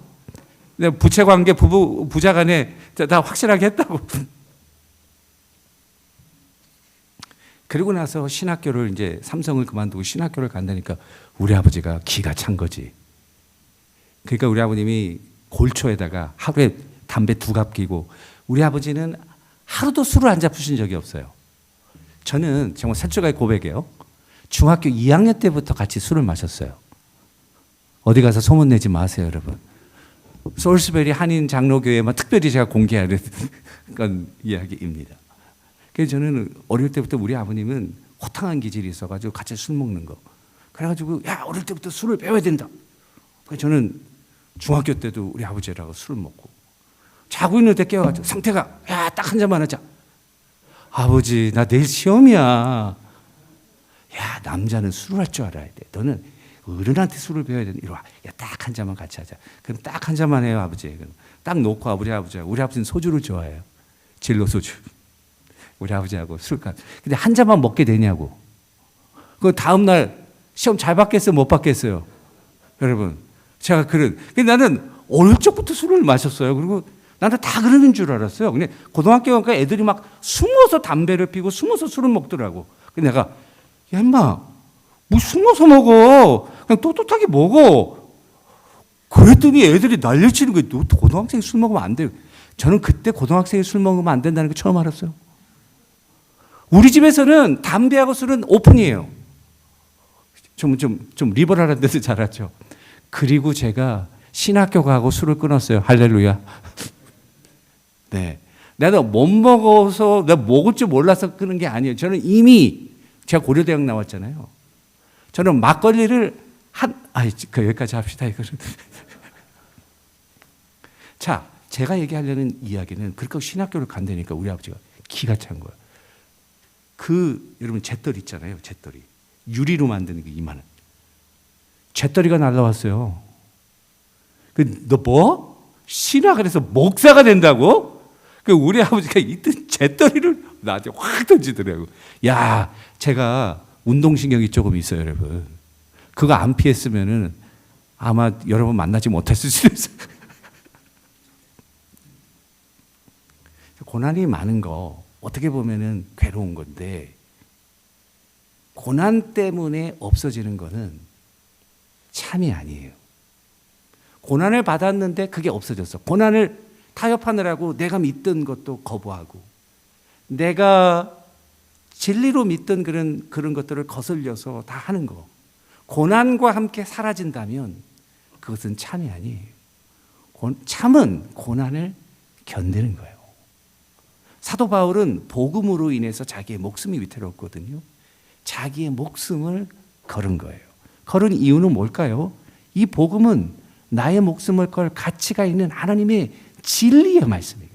내가 부채 관계, 부자 간에 다 확실하게 했다고. 그리고 나서 신학교를 이제 삼성을 그만두고 신학교를 간다니까 우리 아버지가 기가 찬 거지. 그러니까 우리 아버님이 골초에다가 하루에 담배 2갑 끼고 우리 아버지는 하루도 술을 안 잡수신 적이 없어요. 저는 정말 솔직하게 고백해요. 중학교 2학년 때부터 같이 술을 마셨어요. 어디 가서 소문내지 마세요, 여러분. 솔스베리 한인 장로교회만 특별히 제가 공개하는 그런 이야기입니다. 그래서 저는 어릴 때부터 우리 아버님은 호탕한 기질이 있어가지고 같이 술 먹는 거. 그래가지고 야 어릴 때부터 술을 배워야 된다. 그래서 저는 중학교 때도 우리 아버지랑 술을 먹고 자고 있는데 깨워가지고 상태가 야 딱 한 잔만 하자. 아버지 나 내일 시험이야. 야 남자는 술을 할 줄 알아야 돼. 너는 어른한테 술을 배워야 돼. 이리 와. 야 딱 한 잔만 같이 하자. 그럼 딱 한 잔만 해요 아버지. 그럼 딱 놓고 우리 아버지는 소주를 좋아해요. 진로 소주. 우리 아버지하고 술값. 근데 한 잔만 먹게 되냐고. 그 다음 날 시험 잘 받겠어요, 못 받겠어요, 여러분. 제가 근데 나는 어릴 적부터 술을 마셨어요. 그리고 나는 다 그러는 줄 알았어요. 근데 고등학교 가니까 애들이 막 숨어서 담배를 피고 숨어서 술을 먹더라고. 근데 내가 야 임마 뭐 숨어서 먹어. 그냥 떳떳하게 먹어. 그랬더니 애들이 난리치는 거예요. 너 고등학생이 술 먹으면 안 돼요. 저는 그때 고등학생이 술 먹으면 안 된다는 거 처음 알았어요. 우리 집에서는 담배하고 술은 오픈이에요. 좀 리버럴한 데서 자랐죠. 그리고 제가 신학교 가고 술을 끊었어요. 할렐루야. 네. 내가 못 먹어서 내가 먹을 줄 몰라서 끊은 게 아니에요. 저는 이미 제가 고려대학 나왔잖아요. 저는 막걸리를 여기까지 합시다. 이거는. 자, 제가 얘기하려는 이야기는 그렇게 신학교를 간다니까 우리 아버지가 기가 찬 거예요. 여러분 잿더리 있잖아요. 잿더리. 유리로 만드는 게 2만 원. 잿더리가 날라왔어요. 너 뭐? 신화 그래서 목사가 된다고? 우리 아버지가 이때 잿더리를 나한테 확 던지더라고. 야, 제가 운동신경이 조금 있어요, 여러분. 그거 안 피했으면은 아마 여러분 만나지 못했을 수도 있어요. 고난이 많은 거 어떻게 보면은 괴로운 건데, 고난 때문에 없어지는 거는 참이 아니에요. 고난을 받았는데 그게 없어졌어. 고난을 타협하느라고 내가 믿던 것도 거부하고, 내가 진리로 믿던 그런 것들을 거슬려서 다 하는 거. 고난과 함께 사라진다면 그것은 참이 아니에요. 참은 고난을 견디는 거예요. 사도 바울은 복음으로 인해서 자기의 목숨이 위태롭거든요. 자기의 목숨을 걸은 거예요. 걸은 이유는 뭘까요? 이 복음은 나의 목숨을 걸 가치가 있는 하나님의 진리의 말씀이에요.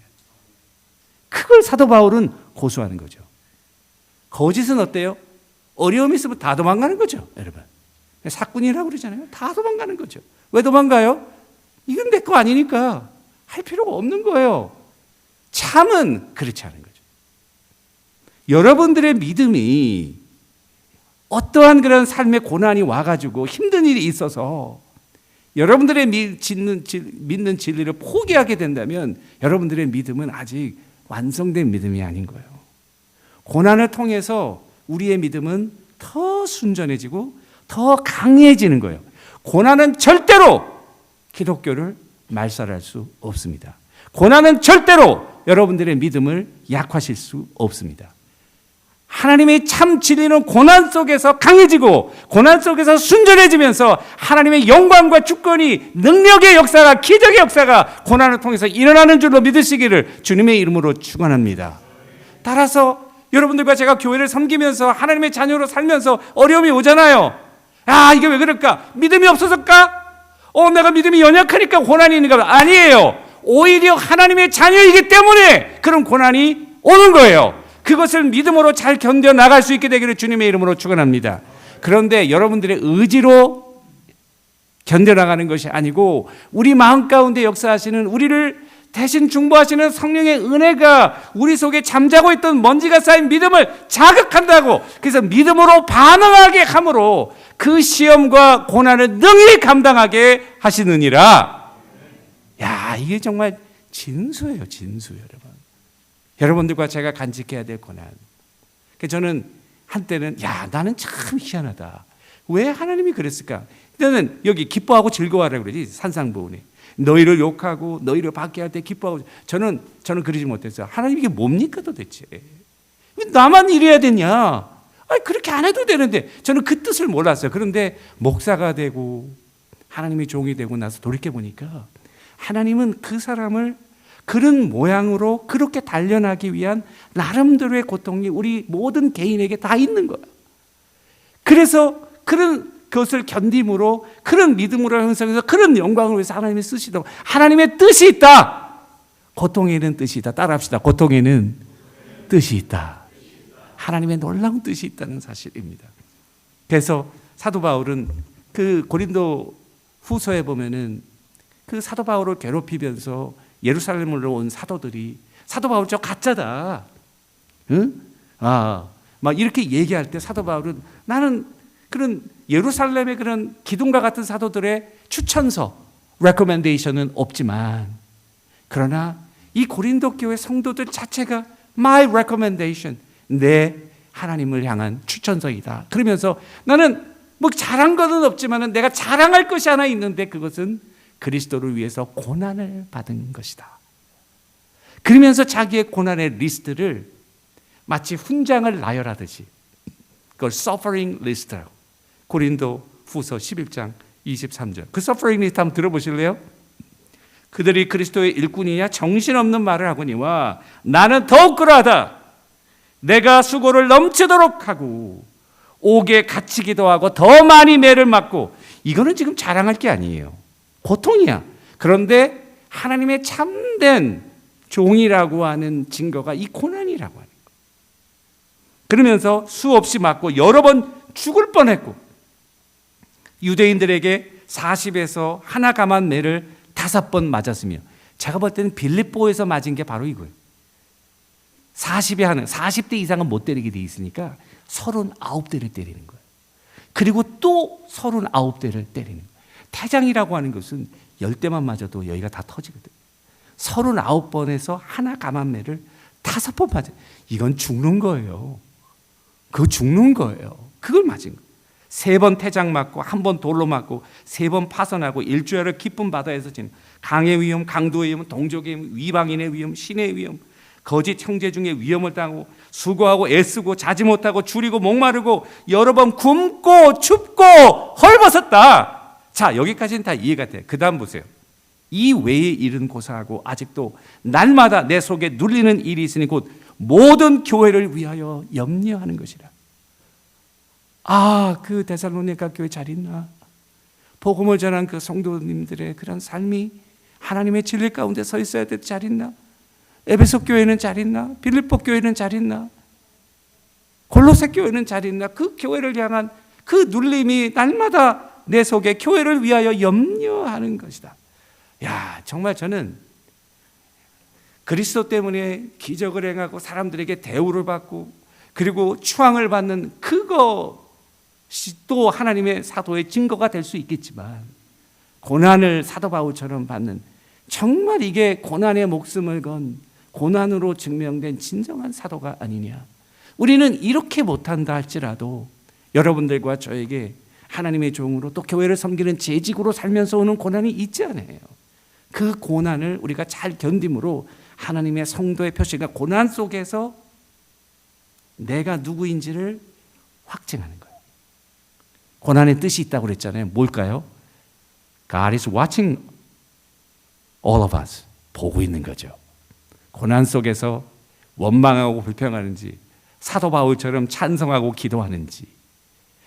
그걸 사도 바울은 고수하는 거죠. 거짓은 어때요? 어려움이 있으면 다 도망가는 거죠, 여러분. 사꾼이라고 그러잖아요. 다 도망가는 거죠. 왜 도망가요? 이건 내 거 아니니까 할 필요가 없는 거예요. 참은 그렇지 않은 거죠. 여러분들의 믿음이 어떠한 그런 삶의 고난이 와가지고 힘든 일이 있어서 여러분들의 믿는 진리를 포기하게 된다면 여러분들의 믿음은 아직 완성된 믿음이 아닌 거예요. 고난을 통해서 우리의 믿음은 더 순전해지고 더 강해지는 거예요. 고난은 절대로 기독교를 말살할 수 없습니다. 고난은 절대로 여러분들의 믿음을 약화시킬 수 없습니다. 하나님의 참 진리는 고난 속에서 강해지고 고난 속에서 순전해지면서 하나님의 영광과 주권이, 능력의 역사가, 기적의 역사가 고난을 통해서 일어나는 줄로 믿으시기를 주님의 이름으로 축원합니다. 따라서 여러분들과 제가 교회를 섬기면서 하나님의 자녀로 살면서 어려움이 오잖아요. 아, 이게 왜 그럴까? 믿음이 없어질까? 내가 믿음이 연약하니까 고난이 있는가? 아니에요. 오히려 하나님의 자녀이기 때문에 그런 고난이 오는 거예요. 그것을 믿음으로 잘 견뎌나갈 수 있게 되기를 주님의 이름으로 축원합니다. 그런데 여러분들의 의지로 견뎌나가는 것이 아니고 우리 마음 가운데 역사하시는, 우리를 대신 중보하시는 성령의 은혜가 우리 속에 잠자고 있던 먼지가 쌓인 믿음을 자극한다고, 그래서 믿음으로 반응하게 함으로 그 시험과 고난을 능히 감당하게 하시느니라. 야, 이게 정말 진수예요, 진수. 여러분들과 제가 간직해야 될 고난. 저는 한때는 나는 참 희한하다. 왜 하나님이 그랬을까? 나는 여기 기뻐하고 즐거워하라고 그러지, 산상보훈에. 너희를 욕하고 너희를 받게 할 때 기뻐하고. 저는 그러지 못했어요. 하나님 이게 뭡니까 도대체? 왜 나만 이래야 되냐? 그렇게 안 해도 되는데. 저는 그 뜻을 몰랐어요. 그런데 목사가 되고 하나님의 종이 되고 나서 돌이켜보니까 하나님은 그 사람을 그런 모양으로 그렇게 단련하기 위한 나름대로의 고통이 우리 모든 개인에게 다 있는 거야. 그래서 그런 그것을 견딤으로, 그런 믿음으로 형성해서 그런 영광을 위해서 하나님이 쓰시도록, 하나님의 뜻이 있다. 고통에는 뜻이 있다. 따라합시다. 고통에는 뜻이 있다. 하나님의 놀라운 뜻이 있다는 사실입니다. 그래서 사도 바울은 그 고린도 후서에 보면은 그 사도 바울을 괴롭히면서 예루살렘으로 온 사도들이 사도 바울 저 가짜다, 응? 막 이렇게 얘기할 때 사도 바울은 나는 그런 예루살렘의 그런 기둥과 같은 사도들의 추천서, recommendation은 없지만, 그러나 이 고린도 교회 성도들 자체가 my recommendation, 내 하나님을 향한 추천서이다. 그러면서 나는 뭐 잘한 것은 없지만 내가 자랑할 것이 하나 있는데 그것은 그리스도를 위해서 고난을 받은 것이다. 그러면서 자기의 고난의 리스트를 마치 훈장을 나열하듯이 그걸 suffering list라고, 고린도 후서 11장 23절. 그 suffering list 한번 들어보실래요? 그들이 그리스도의 일꾼이냐 정신없는 말을 하거니와 나는 더욱 그러하다. 내가 수고를 넘치도록 하고 옥에 갇히기도 하고 더 많이 매를 맞고. 이거는 지금 자랑할 게 아니에요. 고통이야. 그런데 하나님의 참된 종이라고 하는 증거가 이 고난이라고 하는 거예요. 그러면서 수없이 맞고 여러 번 죽을 뻔했고 유대인들에게 40에서 하나 감한 매를 5번 맞았으며 제가 볼 때는 빌립보에서 맞은 게 바로 이거예요. 40에 하나, 40대 이상은 못 때리게 돼 있으니까 39대를 때리는 거예요. 그리고 또 39대를 때리는 거예요. 태장이라고 하는 것은 10대만 맞아도 여기가 다 터지거든요. 39번에서 하나 감한 매를 5번 맞아요. 이건 죽는 거예요. 그거 죽는 거예요. 그걸 맞은 거예요. 3번 태장 맞고 1번 돌로 맞고 3번 파선하고 일주일을 깊은 바다에서 지는 강의 위험, 강도의 위험, 동족의 위험, 위방인의 위험, 신의 위험, 거짓 형제 중에 위험을 당하고 수고하고 애쓰고 자지 못하고 줄이고 목마르고 여러 번 굶고 춥고 헐벗었다. 자, 여기까지는 다 이해가 돼요. 그 다음 보세요. 이 외의 일은 고사하고 아직도 날마다 내 속에 눌리는 일이 있으니 곧 모든 교회를 위하여 염려하는 것이라. 아, 그 데살로니가 교회 잘 있나? 복음을 전한 그 성도님들의 그런 삶이 하나님의 진리 가운데 서 있어야 될 잘 있나? 에베소 교회는 잘 있나? 빌립보 교회는 잘 있나? 골로새 교회는 잘 있나? 그 교회를 향한 그 눌림이 날마다 내 속에 교회를 위하여 염려하는 것이다. 야, 정말 저는 그리스도 때문에 기적을 행하고 사람들에게 대우를 받고 그리고 추앙을 받는 그것이 또 하나님의 사도의 증거가 될 수 있겠지만 고난을 사도 바울처럼 받는 정말 이게 고난의 목숨을 건 고난으로 증명된 진정한 사도가 아니냐. 우리는 이렇게 못한다 할지라도 여러분들과 저에게 하나님의 종으로 또 교회를 섬기는 재직으로 살면서 오는 고난이 있지 않아요. 그 고난을 우리가 잘 견딤으로 하나님의 성도의 표시가 고난 속에서 내가 누구인지를 확증하는 거예요. 고난의 뜻이 있다고 그랬잖아요. 뭘까요? God is watching all of us. 보고 있는 거죠. 고난 속에서 원망하고 불평하는지 사도 바울처럼 찬성하고 기도하는지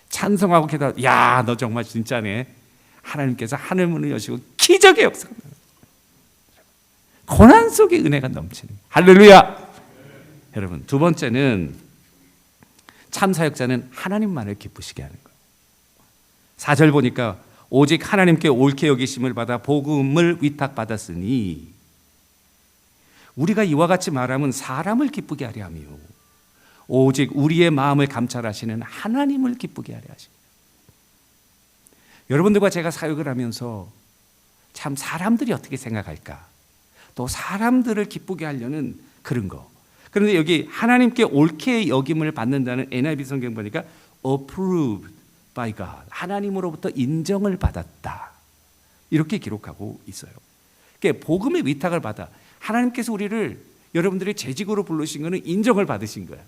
찬성하고 기도하고 야, 너 정말 진짜네. 하나님께서 하늘 문을 여시고 기적의 역사가 고난 속에 은혜가 넘치는 할렐루야. 여러분, 두 번째는 참사역자는 하나님만을 기쁘시게 하는 거예요. 4절 보니까 오직 하나님께 옳게 여기심을 받아 복음을 위탁받았으니 우리가 이와 같이 말하면 사람을 기쁘게 하려 하며 오직 우리의 마음을 감찰하시는 하나님을 기쁘게 하려 하십니다. 여러분들과 제가 사역을 하면서 참 사람들이 어떻게 생각할까? 또 사람들을 기쁘게 하려는 그런 거. 그런데 여기 하나님께 옳게 여김을 받는다는 NIV 성경 보니까 approved by God. 하나님으로부터 인정을 받았다. 이렇게 기록하고 있어요. 그러니까 복음의 위탁을 받아 하나님께서 우리를 여러분들이 재직으로 부르신 것은 인정을 받으신 거야.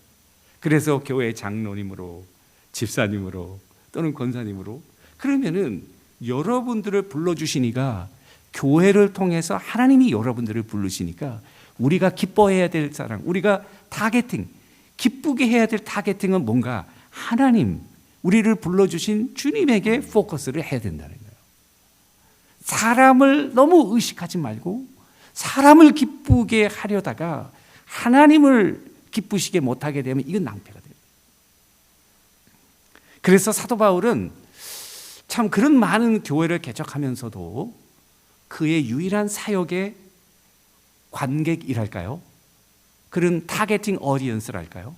그래서 교회 장로님으로 집사님으로 또는 권사님으로 그러면은 여러분들을 불러주시니까 교회를 통해서 하나님이 여러분들을 부르시니까 우리가 기뻐해야 될 사람, 우리가 타겟팅, 기쁘게 해야 될 타겟팅은 뭔가 하나님, 우리를 불러주신 주님에게 포커스를 해야 된다는 거예요. 사람을 너무 의식하지 말고 사람을 기쁘게 하려다가 하나님을 기쁘시게 못하게 되면 이건 낭패가 돼요. 그래서 사도 바울은 참 그런 많은 교회를 개척하면서도 그의 유일한 사역의 관객이랄까요? 그런 타겟팅 어디언스랄까요?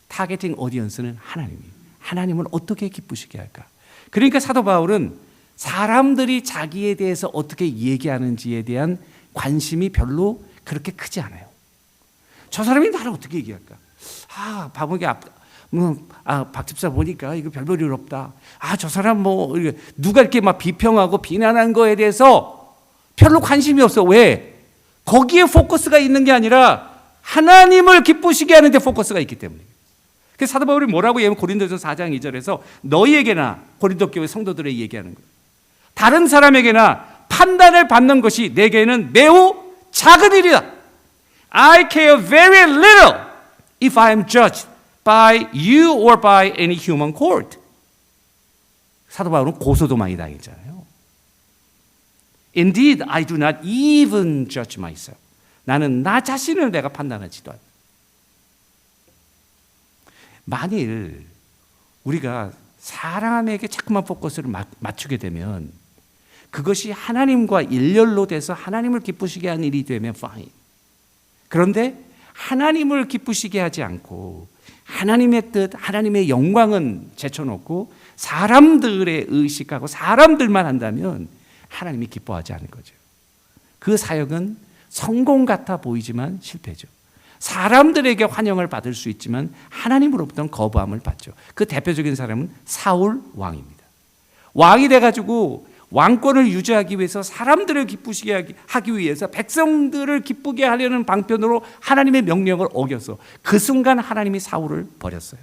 타겟팅 어디언스는 하나님이에요. 하나님은 어떻게 기쁘시게 할까? 그러니까 사도 바울은 사람들이 자기에 대해서 어떻게 얘기하는지에 대한 관심이 별로 그렇게 크지 않아요. 저 사람이 나를 어떻게 얘기할까? 박 집사 보니까 이거 별 볼 일 없다. 저 사람 누가 이렇게 막 비평하고 비난한 거에 대해서 별로 관심이 없어. 왜? 거기에 포커스가 있는 게 아니라 하나님을 기쁘시게 하는 데 포커스가 있기 때문에. 그래서 사도 바울이 뭐라고 얘기하면 고린도전서 4장 2절에서 너희에게나 고린도 교회 성도들에게 얘기하는 거예요. 다른 사람에게나 판단을 받는 것이 내게는 매우 작은 일이다. I care very little if I am judged by you or by any human court. 사도 바울은 고소도 많이 당했잖아요. Indeed, I do not even judge myself. 나는 나 자신을 내가 판단하지도 않아. 만일 우리가 사람에게 자꾸만 포커스를 맞추게 되면 그것이 하나님과 일렬로 돼서 하나님을 기쁘시게 하는 일이 되면 fine. 그런데 하나님을 기쁘시게 하지 않고 하나님의 뜻, 하나님의 영광은 제쳐놓고 사람들의 의식하고 사람들만 한다면 하나님이 기뻐하지 않을 거죠. 그 사역은 성공 같아 보이지만 실패죠. 사람들에게 환영을 받을 수 있지만 하나님으로부터는 거부함을 받죠. 그 대표적인 사람은 사울 왕입니다. 왕이 돼가지고 왕권을 유지하기 위해서 사람들을 기쁘시게 하기 위해서 백성들을 기쁘게 하려는 방편으로 하나님의 명령을 어겨서 그 순간 하나님이 사울을 버렸어요.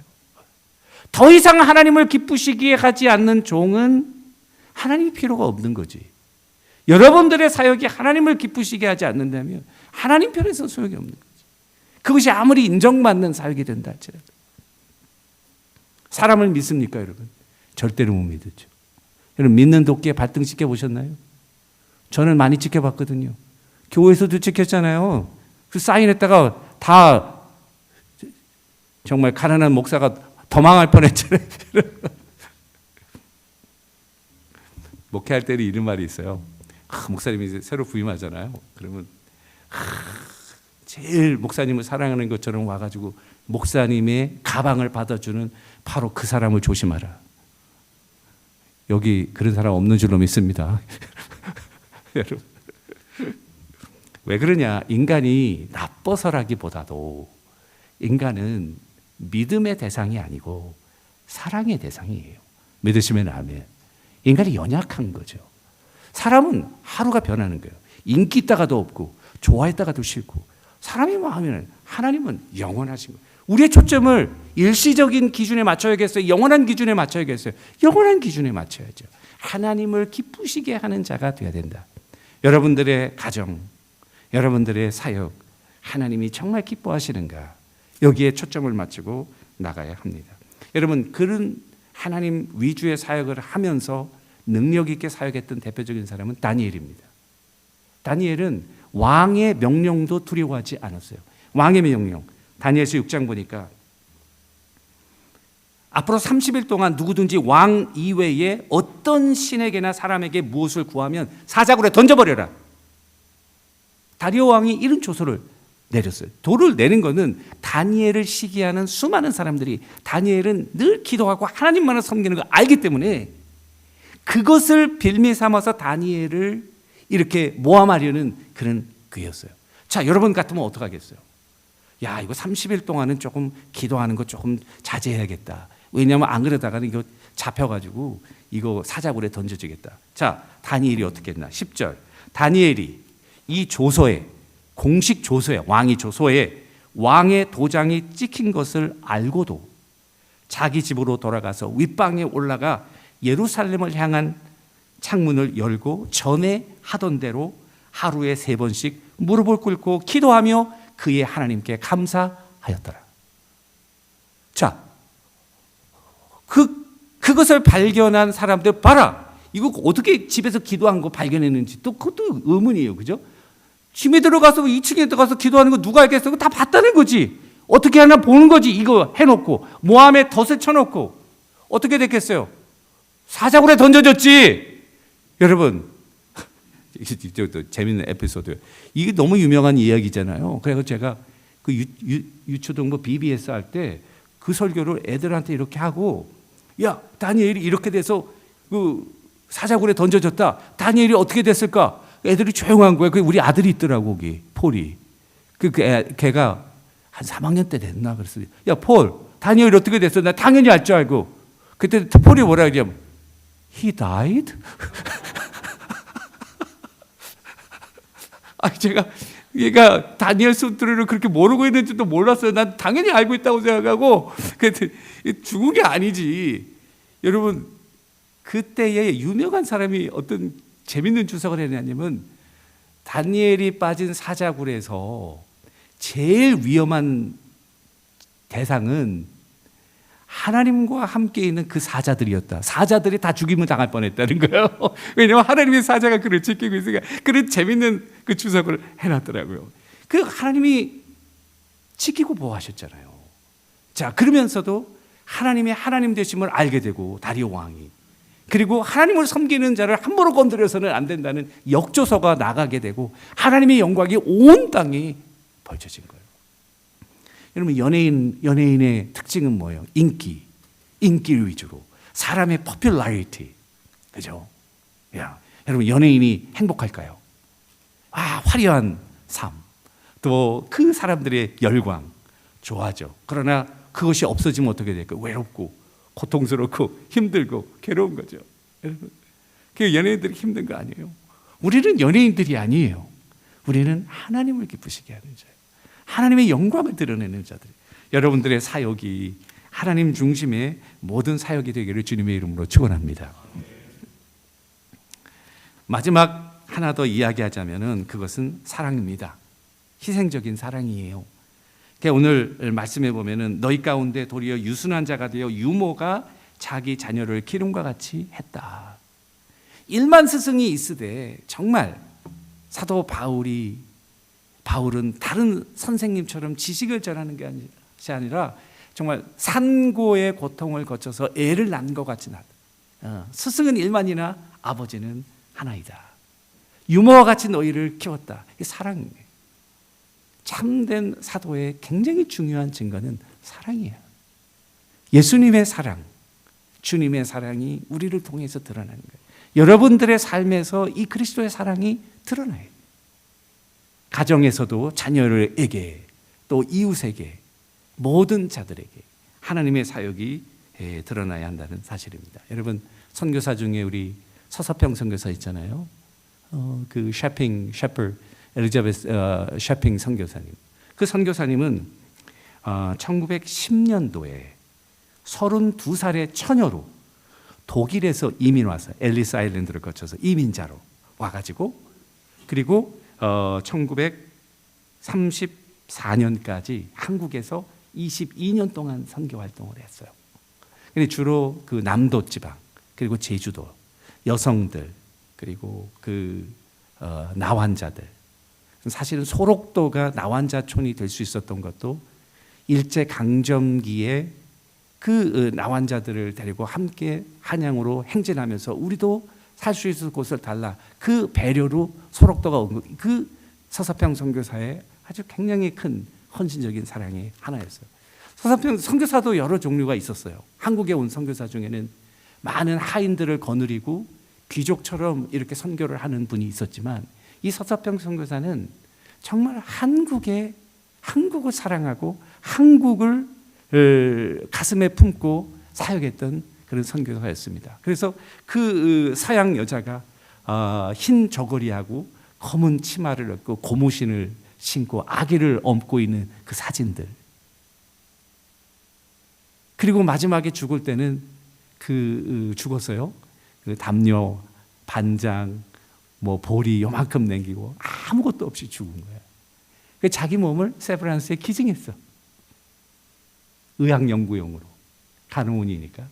더 이상 하나님을 기쁘시게 하지 않는 종은 하나님이 필요가 없는 거지. 여러분들의 사역이 하나님을 기쁘시게 하지 않는다면 하나님 편에서 소용이 없는 거지. 그것이 아무리 인정받는 사역이 된다 할지라도. 사람을 믿습니까, 여러분? 절대로 못 믿었죠. 여러분, 믿는 도끼에 발등 찍혀보셨나요? 저는 많이 찍혀봤거든요. 교회에서도 찍혔잖아요. 그 사인했다가 다 정말 가난한 목사가 더 망할 뻔했잖아요. 목회할 때는 이런 말이 있어요. 목사님이 새로 부임하잖아요. 그러면 제일 목사님을 사랑하는 것처럼 와가지고 목사님의 가방을 받아주는 바로 그 사람을 조심하라. 여기 그런 사람 없는 줄로 믿습니다. 여러분, 왜 그러냐? 인간이 나빠서라기보다도 인간은 믿음의 대상이 아니고 사랑의 대상이에요. 믿으시면 아멘. 인간이 연약한 거죠. 사람은 하루가 변하는 거예요. 인기 있다가도 없고 좋아했다가도 싫고 사람이 마음에는 하나님은 영원하신 거예요. 우리의 초점을 일시적인 기준에 맞춰야겠어요? 영원한 기준에 맞춰야겠어요? 영원한 기준에 맞춰야죠. 하나님을 기쁘시게 하는 자가 되어야 된다. 여러분들의 가정, 여러분들의 사역, 하나님이 정말 기뻐하시는가? 여기에 초점을 맞추고 나가야 합니다. 여러분, 그런 하나님 위주의 사역을 하면서 능력 있게 사역했던 대표적인 사람은 다니엘입니다. 다니엘은 왕의 명령도 두려워하지 않았어요. 왕의 명령. 다니엘서 6장 보니까 앞으로 30일 동안 누구든지 왕 이외에 어떤 신에게나 사람에게 무엇을 구하면 사자굴에 던져버려라. 다리오 왕이 이런 조서를 내렸어요. 도를 내는 것은 다니엘을 시기하는 수많은 사람들이 다니엘은 늘 기도하고 하나님만을 섬기는 걸 알기 때문에 그것을 빌미 삼아서 다니엘을 이렇게 모함하려는 그런 꾀였어요. 자, 여러분 같으면 어떡하겠어요? 야, 이거 30일 동안은 조금 기도하는 거 조금 자제해야겠다. 왜냐하면 안 그러다가는 이거 잡혀가지고 이거 사자굴에 던져지겠다. 자, 다니엘이 어떻게 했나? 10절. 다니엘이 이 조서에, 공식 조서에, 왕이 조서에 왕의 도장이 찍힌 것을 알고도 자기 집으로 돌아가서 윗방에 올라가 예루살렘을 향한 창문을 열고 전에 하던 대로 하루에 3번씩 무릎을 꿇고 기도하며 그의 하나님께 감사하였더라. 자, 그것을 발견한 사람들 봐라. 이거 어떻게 집에서 기도한 거 발견했는지 또 그것도 의문이에요. 그죠? 집에 들어가서 2층에 들어가서 기도하는 거 누가 알겠어? 그거 다 봤다는 거지. 어떻게 하나 보는 거지. 이거 해놓고 모함에 덫을 쳐놓고 어떻게 됐겠어요? 사자굴에 던져졌지. 여러분, 또 재밌는 에피소드예요. 이게 너무 유명한 이야기잖아요. 그래서 제가 그 유초등부 BBS 할 때 그 설교를 애들한테 이렇게 하고, 야, 다니엘이 이렇게 돼서 그 사자굴에 던져졌다. 다니엘이 어떻게 됐을까? 애들이 조용한 거예요. 그 우리 아들이 있더라고, 거기 폴이. 걔가 한 3학년 때 됐나 그랬어. 야, 폴, 다니엘이 어떻게 됐어? 나 당연히 알 줄 알고. 그때 폴이 뭐라 그러냐면 He died? 제가 얘가 다니엘 스토리를 그렇게 모르고 있는지도 몰랐어요. 난 당연히 알고 있다고 생각하고 죽은 게 아니지. 여러분, 그때에 유명한 사람이 어떤 재밌는 주석을 했냐면 다니엘이 빠진 사자굴에서 제일 위험한 대상은 하나님과 함께 있는 그 사자들이었다. 사자들이 다 죽임을 당할 뻔했다는 거예요. 왜냐하면 하나님의 사자가 그를 지키고 있으니까. 그런 재밌는 그 주석을 해놨더라고요. 그 하나님이 지키고 보호하셨잖아요. 자, 그러면서도 하나님의 하나님 되심을 알게 되고 다리오 왕이, 그리고 하나님을 섬기는 자를 함부로 건드려서는 안 된다는 역조서가 나가게 되고 하나님의 영광이 온 땅에 벌쳐진 거예요. 여러분, 연예인의 특징은 뭐예요? 인기 위주로, 사람의 popularity, 그죠? 야, 여러분, 연예인이 행복할까요? 화려한 삶, 또 그 사람들의 열광 좋아하죠. 그러나 그것이 없어지면 어떻게 될까요? 외롭고 고통스럽고 힘들고 괴로운 거죠. 여러분, 그 연예인들이 힘든 거 아니에요. 우리는 연예인들이 아니에요. 우리는 하나님을 기쁘시게 하는 자예요. 하나님의 영광을 드러내는 자들. 여러분들의 사역이 하나님 중심의 모든 사역이 되기를 주님의 이름으로 축원합니다. 마지막 하나 더 이야기하자면은 그것은 사랑입니다. 희생적인 사랑이에요. 오늘 말씀해 보면은 너희 가운데 도리어 유순한 자가 되어 유모가 자기 자녀를 기름과 같이 했다. 1만 스승이 있으되 정말 사도 바울은 다른 선생님처럼 지식을 전하는 것이 아니라 정말 산고의 고통을 거쳐서 애를 낳은 것 같이 낳았다. 스승은 1만이나 아버지는 하나이다. 유모와 같이 너희를 키웠다. 이 사랑이에요. 참된 사도의 굉장히 중요한 증거는 사랑이에요. 예수님의 사랑, 주님의 사랑이 우리를 통해서 드러나는 거예요. 여러분들의 삶에서 이 그리스도의 사랑이 드러나요. 가정에서도 자녀에게, 또 이웃에게, 모든 자들에게 하나님의 사역이 드러나야 한다는 사실입니다. 여러분, 선교사 중에 우리 서서평 선교사 있잖아요. 그 셰퍼드 엘리자베스 셰핑 선교사님. 그 선교사님은 1910년도에 32살의 처녀로 독일에서 이민 와서 앨리스 아일랜드를 거쳐서 이민자로 와가지고, 그리고 1934년까지 한국에서 22년 동안 선교 활동을 했어요. 근데 주로 그 남도 지방, 그리고 제주도 여성들, 그리고 그 나환자들. 사실은 소록도가 나환자촌이 될 수 있었던 것도 일제 강점기에 그 나환자들을 데리고 함께 한양으로 행진하면서 우리도 살 수 있을 곳을 달라, 그 배려로 소록도가 온 것, 그 서서평 선교사의 아주 굉장히 큰 헌신적인 사랑의 하나였어요. 서서평 선교사도 여러 종류가 있었어요. 한국에 온 선교사 중에는 많은 하인들을 거느리고 귀족처럼 이렇게 선교를 하는 분이 있었지만, 이 서서평 선교사는 정말 한국을 사랑하고 한국을 가슴에 품고 사역했던 그런 선교사였습니다. 그래서 그 서양 여자가 흰 저고리하고 검은 치마를 입고 고무신을 신고 아기를 업고 있는 그 사진들, 그리고 마지막에 죽을 때는 죽었어요. 그 담요, 반장, 보리 요만큼 남기고 아무것도 없이 죽은 거야. 자기 몸을 세브란스에 기증했어. 의학 연구용으로, 간호원이니까.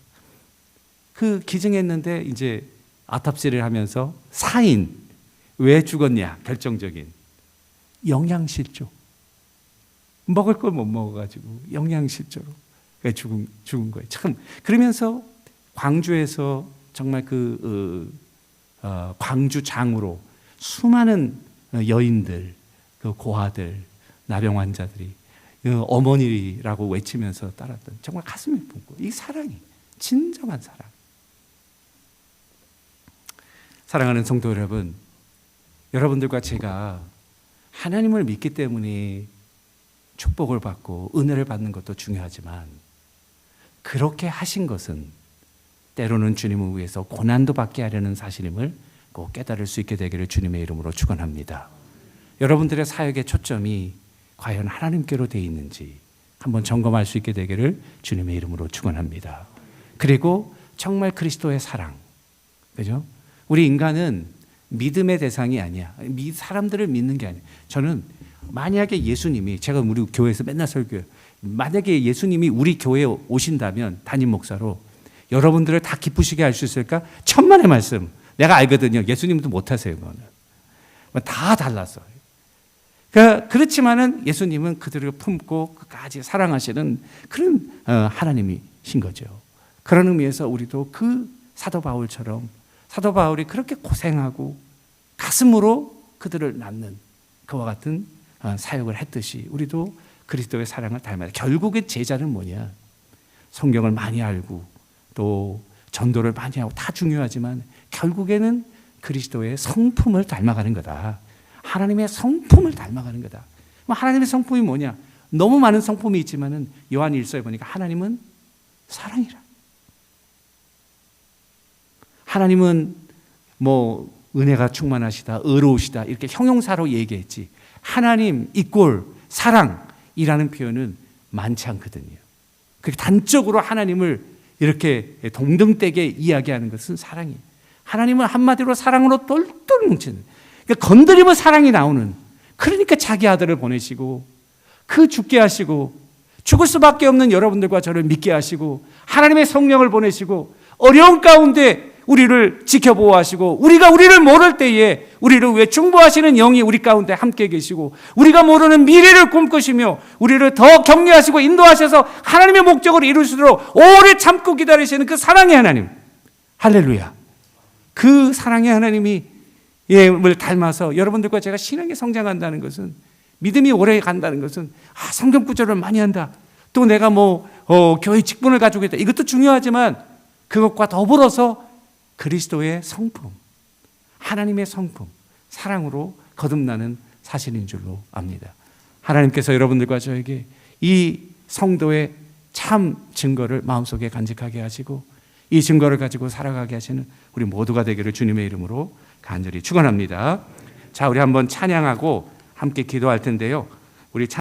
그 기증했는데 이제 아탑시를 하면서 사인, 왜 죽었냐, 결정적인 영양실조. 먹을 걸 못 먹어가지고 영양실조로 죽은 거예요. 참, 그러면서 광주에서 정말 광주장으로 수많은 여인들, 그 고아들, 나병 환자들이 어머니라고 외치면서 따랐던, 정말 가슴이 붓고, 이 사랑이 진정한 사랑. 사랑하는 성도 여러분, 여러분들과 제가 하나님을 믿기 때문에 축복을 받고 은혜를 받는 것도 중요하지만, 그렇게 하신 것은 때로는 주님을 위해서 고난도 받게 하려는 사실임을 꼭 깨달을 수 있게 되기를 주님의 이름으로 축원합니다. 여러분들의 사역의 초점이 과연 하나님께로 되어 있는지 한번 점검할 수 있게 되기를 주님의 이름으로 축원합니다. 그리고 정말 그리스도의 사랑, 그죠? 우리 인간은 믿음의 대상이 아니야. 사람들을 믿는 게 아니야. 저는 만약에 예수님이, 제가 우리 교회에서 맨날 설교해요. 만약에 예수님이 우리 교회에 오신다면 담임 목사로 여러분들을 다 기쁘시게 할 수 있을까? 천만의 말씀. 내가 알거든요. 예수님도 못하세요. 그거는 다 달라서. 그렇지만은 예수님은 그들을 품고 끝까지 사랑하시는 그런 하나님이 분이신 거죠. 그런 의미에서 우리도 그 사도 바울처럼 사도 바울이 그렇게 고생하고 가슴으로 그들을 낳는 그와 같은 사역을 했듯이 우리도 그리스도의 사랑을 닮아야 돼. 결국에 제자는 뭐냐? 성경을 많이 알고 또 전도를 많이 하고 다 중요하지만 결국에는 그리스도의 성품을 닮아가는 거다. 하나님의 성품을 닮아가는 거다. 하나님의 성품이 뭐냐? 너무 많은 성품이 있지만은 요한 1서에 보니까 하나님은 사랑이라. 하나님은 뭐 은혜가 충만하시다, 의로우시다 이렇게 형용사로 얘기했지. 하나님 이꼴 사랑이라는 표현은 많지 않거든요. 그렇게 단적으로 하나님을 이렇게 동등되게 이야기하는 것은 사랑이에요. 하나님은 한마디로 사랑으로 똘똘 뭉치는, 그러니까 건드리면 사랑이 나오는, 그러니까 자기 아들을 보내시고 그 죽게 하시고 죽을 수밖에 없는 여러분들과 저를 믿게 하시고 하나님의 성령을 보내시고 어려운 가운데 우리를 지켜보호하시고 우리가 우리를 모를 때에 우리를 위해 중보하시는 영이 우리 가운데 함께 계시고 우리가 모르는 미래를 꿈꾸시며 우리를 더 격려하시고 인도하셔서 하나님의 목적을 이룰 수 있도록 오래 참고 기다리시는 그 사랑의 하나님, 할렐루야. 그 사랑의 하나님이 을 닮아서 여러분들과 제가 신앙에 성장한다는 것은, 믿음이 오래 간다는 것은 성경 구절을 많이 한다, 또 내가 교회 직분을 가지고 있다, 이것도 중요하지만 그것과 더불어서 그리스도의 성품, 하나님의 성품, 사랑으로 거듭나는 사실인 줄로 압니다. 하나님께서 여러분들과 저에게 이 성도의 참 증거를 마음속에 간직하게 하시고 이 증거를 가지고 살아가게 하시는 우리 모두가 되기를 주님의 이름으로 간절히 축원합니다. 자, 우리 한번 찬양하고 함께 기도할 텐데요. 우리